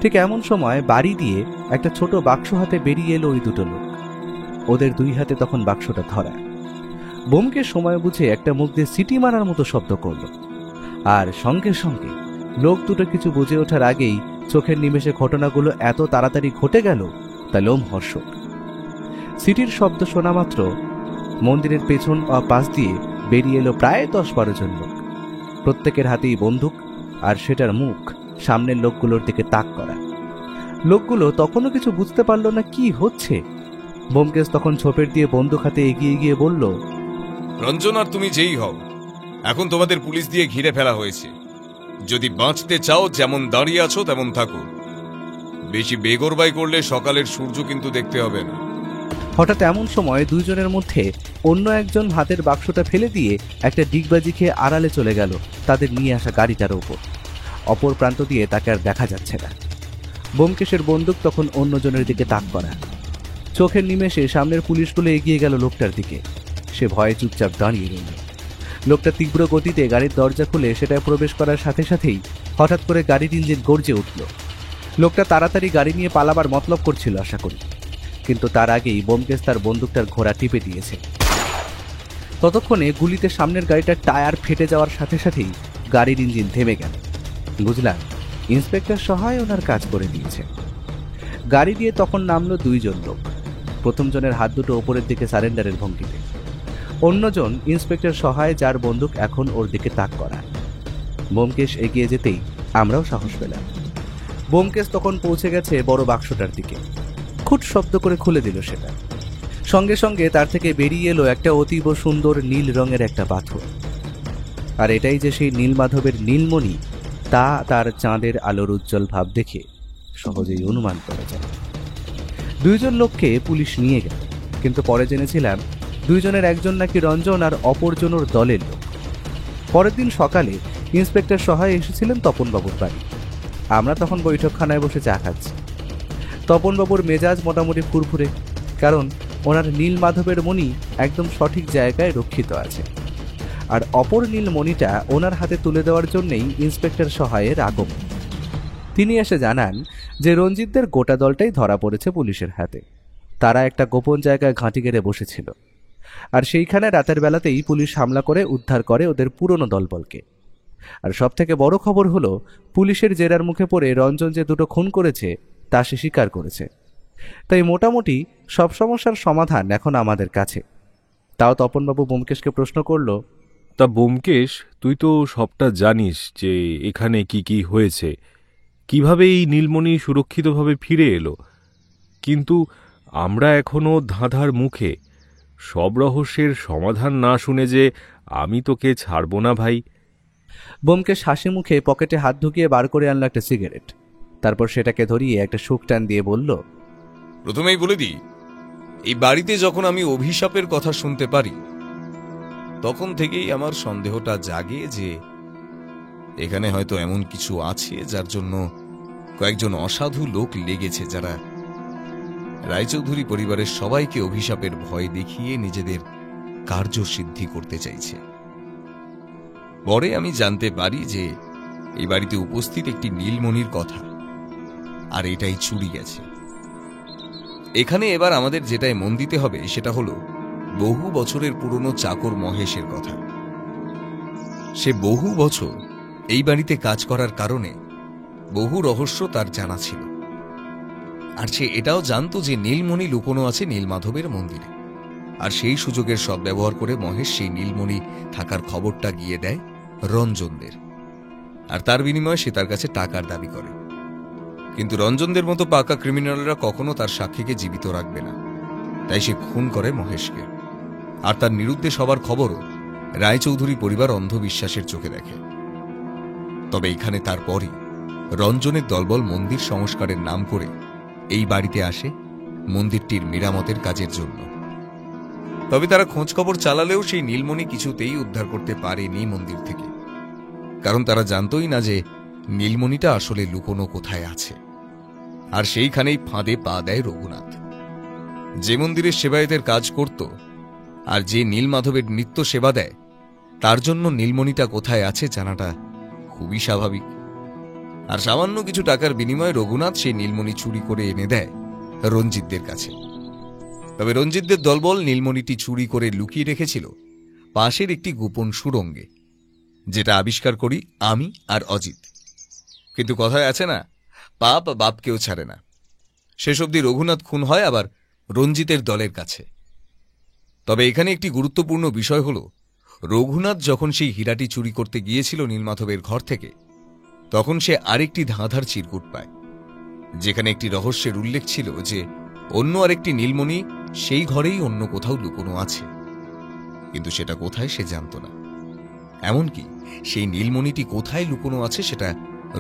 ঠিক এমন সময় বাড়ি দিয়ে একটা ছোট বাক্স হাতে বেরিয়ে এলো ওই দুটো লোক। ওদের দুই হাতে তখন বাক্সটা ধরা। ব্যোমকেশ সময় বুঝে একটা মুখ দিয়ে সিটি মারার মতো শব্দ করল, আর সঙ্গে সঙ্গে লোক দুটো কিছু বুঝে ওঠার আগেই চোখের নিমেষে ঘটনাগুলো এত তাড়াতাড়ি ঘটে গেল তা লোমহর্ষক। সিটির শব্দ শোনা মাত্র মন্দিরের পেছন ও পাশ দিয়ে বেরিয়ে এলো প্রায় 10-12 জন লোক। প্রত্যেকের হাতেই বন্দুক, আর সেটার মুখ সামনের লোকগুলোর দিকে তাক করা। লোকগুলো তখনও কিছু বুঝতে পারল না কি হচ্ছে। ব্যোমকেশ তখন ছোপের দিয়ে বন্দুক হাতে এগিয়ে গিয়ে বলল, রঞ্জন আর তুমি যেই হও, এখন তোমাদের পুলিশ দিয়ে ঘিরে ফেলা হয়েছে। যদি বাঁচতে চাও যেমন দাঁড়িয়ে আছো তেমন থাকো। বেশি বেগরবাই করলে সকালের সূর্য কিন্তু দেখতে হবে না। হঠাৎ এমন সময় দুইজনের মধ্যে অন্য একজন হাতের বাক্সটা ফেলে দিয়ে একটা ডিগবাজি খেয়ে আড়ালে চলে গেল তাদের নিয়ে আসা গাড়িটার ওপর। অপর প্রান্ত দিয়ে তাকে আর দেখা যাচ্ছে না। ব্যোমকেশের বন্দুক তখন অন্যজনের দিকে তাক করা। চোখের নিমেষে সামনের পুলিশগুলো এগিয়ে গেল লোকটার দিকে। সে ভয়ে চুপচাপ দাঁড়িয়ে রইল। লোকটা তীব্র গতিতে গাড়ির দরজা খুলে সেটায় প্রবেশ করার সাথে সাথেই হঠাৎ করে গাড়ির ইঞ্জিন গর্জে উঠল। লোকটা তাড়াতাড়ি গাড়ি নিয়ে পালাবার মতলব করছিল আশা করি, কিন্তু তার আগেই ব্যোমকেশ তার বন্দুকটার ঘোড়া টিপে দিয়েছে। ততক্ষণে গুলিতে সামনের গাড়িটার টায়ার ফেটে যাওয়ার সাথে সাথেই গাড়ির ইঞ্জিন থেমে গেল। বুঝলাম ইন্সপেক্টর সহায় ওনার কাজ করে দিয়েছে। গাড়ি দিয়ে তখন নামলো দুইজন লোক। প্রথম জনের হাত দুটো ওপরের দিকে সারেন্ডারের ভঙ্গিতে, অন্যজন ইন্সপেক্টর সহায়, যার বন্দুক এখন ওর দিকে তাক করা। ব্যোমকেশ এগিয়ে যেতেই আমরাও সাহস পেলাম। ব্যোমকেশ তখন পৌঁছে গেছে বড় বাক্সটার দিকে। খুট শব্দ করে খুলে দিল সেটা। সঙ্গে সঙ্গে তার থেকে বেরিয়ে এলো একটা অতীব সুন্দর নীল রঙের একটা পাথর। আর এটাই যে সেই নীলমাধবের নীলমণি তা তার চাঁদের আলোর উজ্জ্বল ভাব দেখে সহজেই অনুমান করা যায়। দুইজন লোককে পুলিশ নিয়ে গেল, কিন্তু পরে জেনেছিলাম দুইজনের একজন নাকি রঞ্জন আর অপরজন ওর দলের লোক। পরের দিন সকালে ইন্সপেক্টর সহায় এসেছিলেন তপনবাবুর বাড়ি। আমরা তখন বৈঠকখানায় বসে চা খাচ্ছি। তপনবাবুর মেজাজ মোটামুটি ফুরফুরে, কারণ ওনার নীলমাধবের মণি একদম সঠিক জায়গায় রক্ষিত আছে। আর অপর নীলমণিটা ওনার হাতে তুলে দেওয়ার জন্যেই ইন্সপেক্টর সহায়ের আগমন। তিনি এসে জানান যে রঞ্জিতদের গোটা দলটাই ধরা পড়েছে পুলিশের হাতে। তারা একটা গোপন জায়গায় ঘাঁটি গেড়ে বসেছিল, আর সেইখানে রাতের বেলাতেই পুলিশ হামলা করে উদ্ধার করে ওদের পুরনো দলবলকে। আর সবথেকে বড় খবর হলো, পুলিশের জেরার মুখে পড়ে রঞ্জন যে দুটো খুন করেছে তা সে স্বীকার করেছে। তাই মোটামুটি সব সমস্যার সমাধান এখন আমাদের কাছে। তাও তপনবাবু ব্যোমকেশকে প্রশ্ন করল, তা ব্যোমকেশ, তুই তো সবটা জানিস যে এখানে কি কি হয়েছে, কিভাবে এই নীলমণি সুরক্ষিতভাবে ফিরে এলো, কিন্তু আমরা এখনো ধাঁধার মুখে। সব রহস্যের সমাধান না শুনে যে আমি তোকে ছাড়ব না ভাই। ব্যোমকেশ হাসি মুখে পকেটে হাত ঢুকিয়ে বার করে আনলো একটা সিগারেট। তারপর সেটাকে ধরিয়ে একটা শুক টান দিয়ে বলল, প্রথমেই বলে দিই, এই বাড়িতে যখন আমি অভিশাপের কথা শুনতে পারি তখন থেকেই আমার সন্দেহটা জাগে যে এখানে হয়তো এমন কিছু আছে যার জন্য কয়েকজন অসাধু লোক লেগেছে, যারা রায়চৌধুরী পরিবারের সবাইকে অভিশাপের ভয় দেখিয়ে নিজেদের কার্যসিদ্ধি করতে চাইছে। পরে আমি জানতে পারি যে এই বাড়িতে উপস্থিত একটি নীলমণির কথা, আর এটাই চুরি গেছে। এখানে এবার আমাদের যেটাই মন দিতে হবে সেটা হলো বহু বছরের পুরনো চাকর মহেশের কথা। সে বহু বছর এই বাড়িতে কাজ করার কারণে বহু রহস্য তার জানা ছিল, আর সে এটাও জানতো যে নীলমণি লুকোনো আছে নীলমাধবের মন্দিরে। আর সেই সুযোগের সব ব্যবহার করে মহেশ সেই নীলমণি থাকার খবরটা গিয়ে দেয় রঞ্জনদের, আর তার বিনিময়ে সে তার কাছে টাকার দাবি করে। কিন্তু রঞ্জনদের মতো পাকা ক্রিমিনালরা কখনো তার সাক্ষীকে জীবিত রাখবে না, তাই সে খুন করে মহেশকে। আর তার বিরুদ্ধে সবার খবরও রায়চৌধুরী পরিবার অন্ধবিশ্বাসের চোখে দেখে। তবে এখানে তারপরই রঞ্জনের দলবল মন্দির সংস্কারের নাম করে এই বাড়িতে আসে মন্দিরটির মেরামতের কাজের জন্য। তবে তারা খোঁজ খবর চালালেও সেই নীলমণি কিছুতেই উদ্ধার করতে পারেনি মন্দির থেকে, কারণ তারা জানতই না যে নীলমণিটা আসলে লুকোনো কোথায় আছে। আর সেইখানেই ফাঁদে পা দেয় রঘুনাথ, যে মন্দিরের সেবায়েতের কাজ করত আর যে নীলমাধবের নিত্য সেবা দেয়, তার জন্য নীলমণিটা কোথায় আছে জানাটা খুবই স্বাভাবিক। আর সামান্য কিছু টাকার বিনিময়ে রঘুনাথ সেই নীলমণি চুরি করে এনে দেয় রঞ্জিতদের কাছে। তবে রঞ্জিতদের দলবল নীলমণিটি চুরি করে লুকিয়ে রেখেছিল পাশের একটি গোপন সুড়ঙ্গে, যেটা আবিষ্কার করি আমি আর অজিত। কিন্তু কথায় আছে না, পাপ বাপকেও ছাড়ে না। শেষ অবধি রঘুনাথ খুন হয় আবার রঞ্জিতের দলের কাছে। তবে এখানে একটি গুরুত্বপূর্ণ বিষয় হল, রঘুনাথ যখন সেই হীরাটি চুরি করতে গিয়েছিল নীলমাধবের ঘর থেকে, তখন সে আরেকটি ধাঁধার চিরকুট পায়, যেখানে একটি রহস্যের উল্লেখ ছিল যে অন্য আরেকটি নীলমণি সেই ঘরেই অন্য কোথাও লুকোনো আছে, কিন্তু সেটা কোথায় সে জানত না। এমনকি সেই নীলমণিটি কোথায় লুকোনো আছে সেটা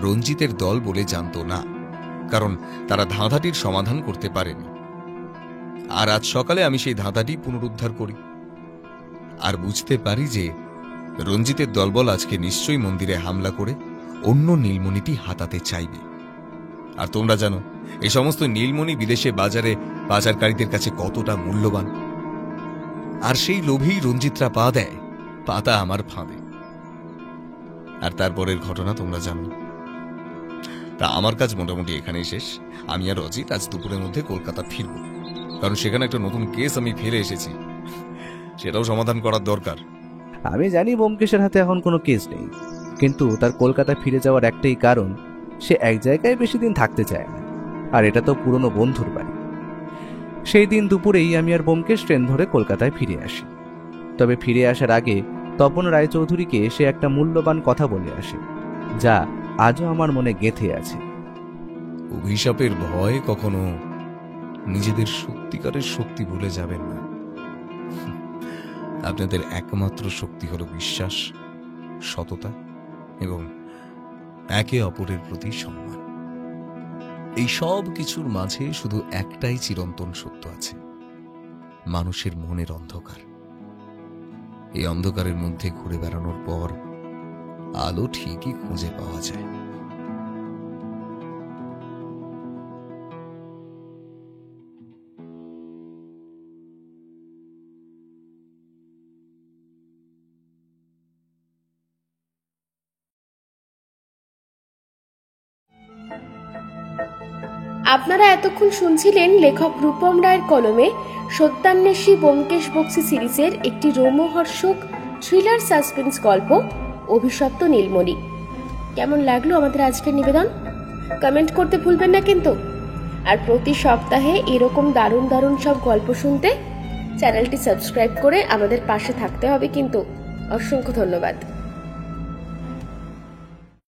রঞ্জিতের দল বলে জানত না, কারণ তারা ধাঁধাটির সমাধান করতে পারেনি। আর আজ সকালে আমি সেই ধাঁধাটি পুনরুদ্ধার করি, আর বুঝতে পারি যে রঞ্জিতের দলবল আজকে নিশ্চয়ই মন্দিরে হামলা করে অন্য নীলমণিটি হাতাতে চাইবে। আর তোমরা জানো এই সমস্ত নীলমণি বিদেশে বাজারে পাচারকারীদের কাছে কতটা মূল্যবান, আর সেই লোভেই রঞ্জিতরা পা দেয় পাতা আমার ফাঁদে। আর তারপরের ঘটনা তোমরা জানো। তা আমার কাজ মোটামুটি এখানেই শেষ। আমি আর অজিত আজ দুপুরের মধ্যে কলকাতা ফিরব, কারণ সেখানে একটা নতুন কেস আমি ফেলে এসেছি, সেটাও সমাধান করার দরকার। আমি জানি ব্যোমকেশের হাতে এখন কোনো কেস নেই, কিন্তু তার কলকাতা ফিরে যাওয়ার একটাই কারণ, সে এক জায়গায় বেশি দিন থাকতে চায় না, আর এটা তো পুরনো বন্ধুর বাড়ি। সেই দিন দুপুরেই আমি আর ব্যোমকেশ ট্রেন ধরে কলকাতায় ফিরে আসি। তবে ফিরে আসার আগে তপন রায়চৌধুরীকে সে একটা মূল্যবান কথা বলে আসে, যা আজও আমার মনে গেঁথে আছে। অভিশাপের ভয় কখনো নিজেদের সত্যিকারের শক্তি ভুলে যাবেন না। আপনাদের একমাত্র শক্তি হলো বিশ্বাস, সততা এবং একে অপরের প্রতি সম্মান। এই সব কিছুর মাঝে শুধু একটাই চিরন্তন সত্য আছে, মানুষের মনের অন্ধকার। এই অন্ধকারের মধ্যে ঘুরে বেড়ানোর পর আলো ঠিকই খুঁজে পাওয়া যায়। আপনারা এতক্ষণ শুনছিলেন লেখক রূপম রায়ের কলমে সত্যান্বেষী ব্যোমকেশ বক্সী সিরিজের একটি রোমহর্ষক থ্রিলার সাসপেন্স গল্প অভিশপ্ত নীলমণি। কেমন লাগলো আমাদের আজকের নিবেদন? কমেন্ট করতে ভুলবেন না কিন্তু। আর প্রতি সপ্তাহে এরকম দারুণ দারুণ সব গল্প শুনতে চ্যানেলটি সাবস্ক্রাইব করে আমাদের পাশে থাকতে হবে কিন্তু। অসংখ্য ধন্যবাদ।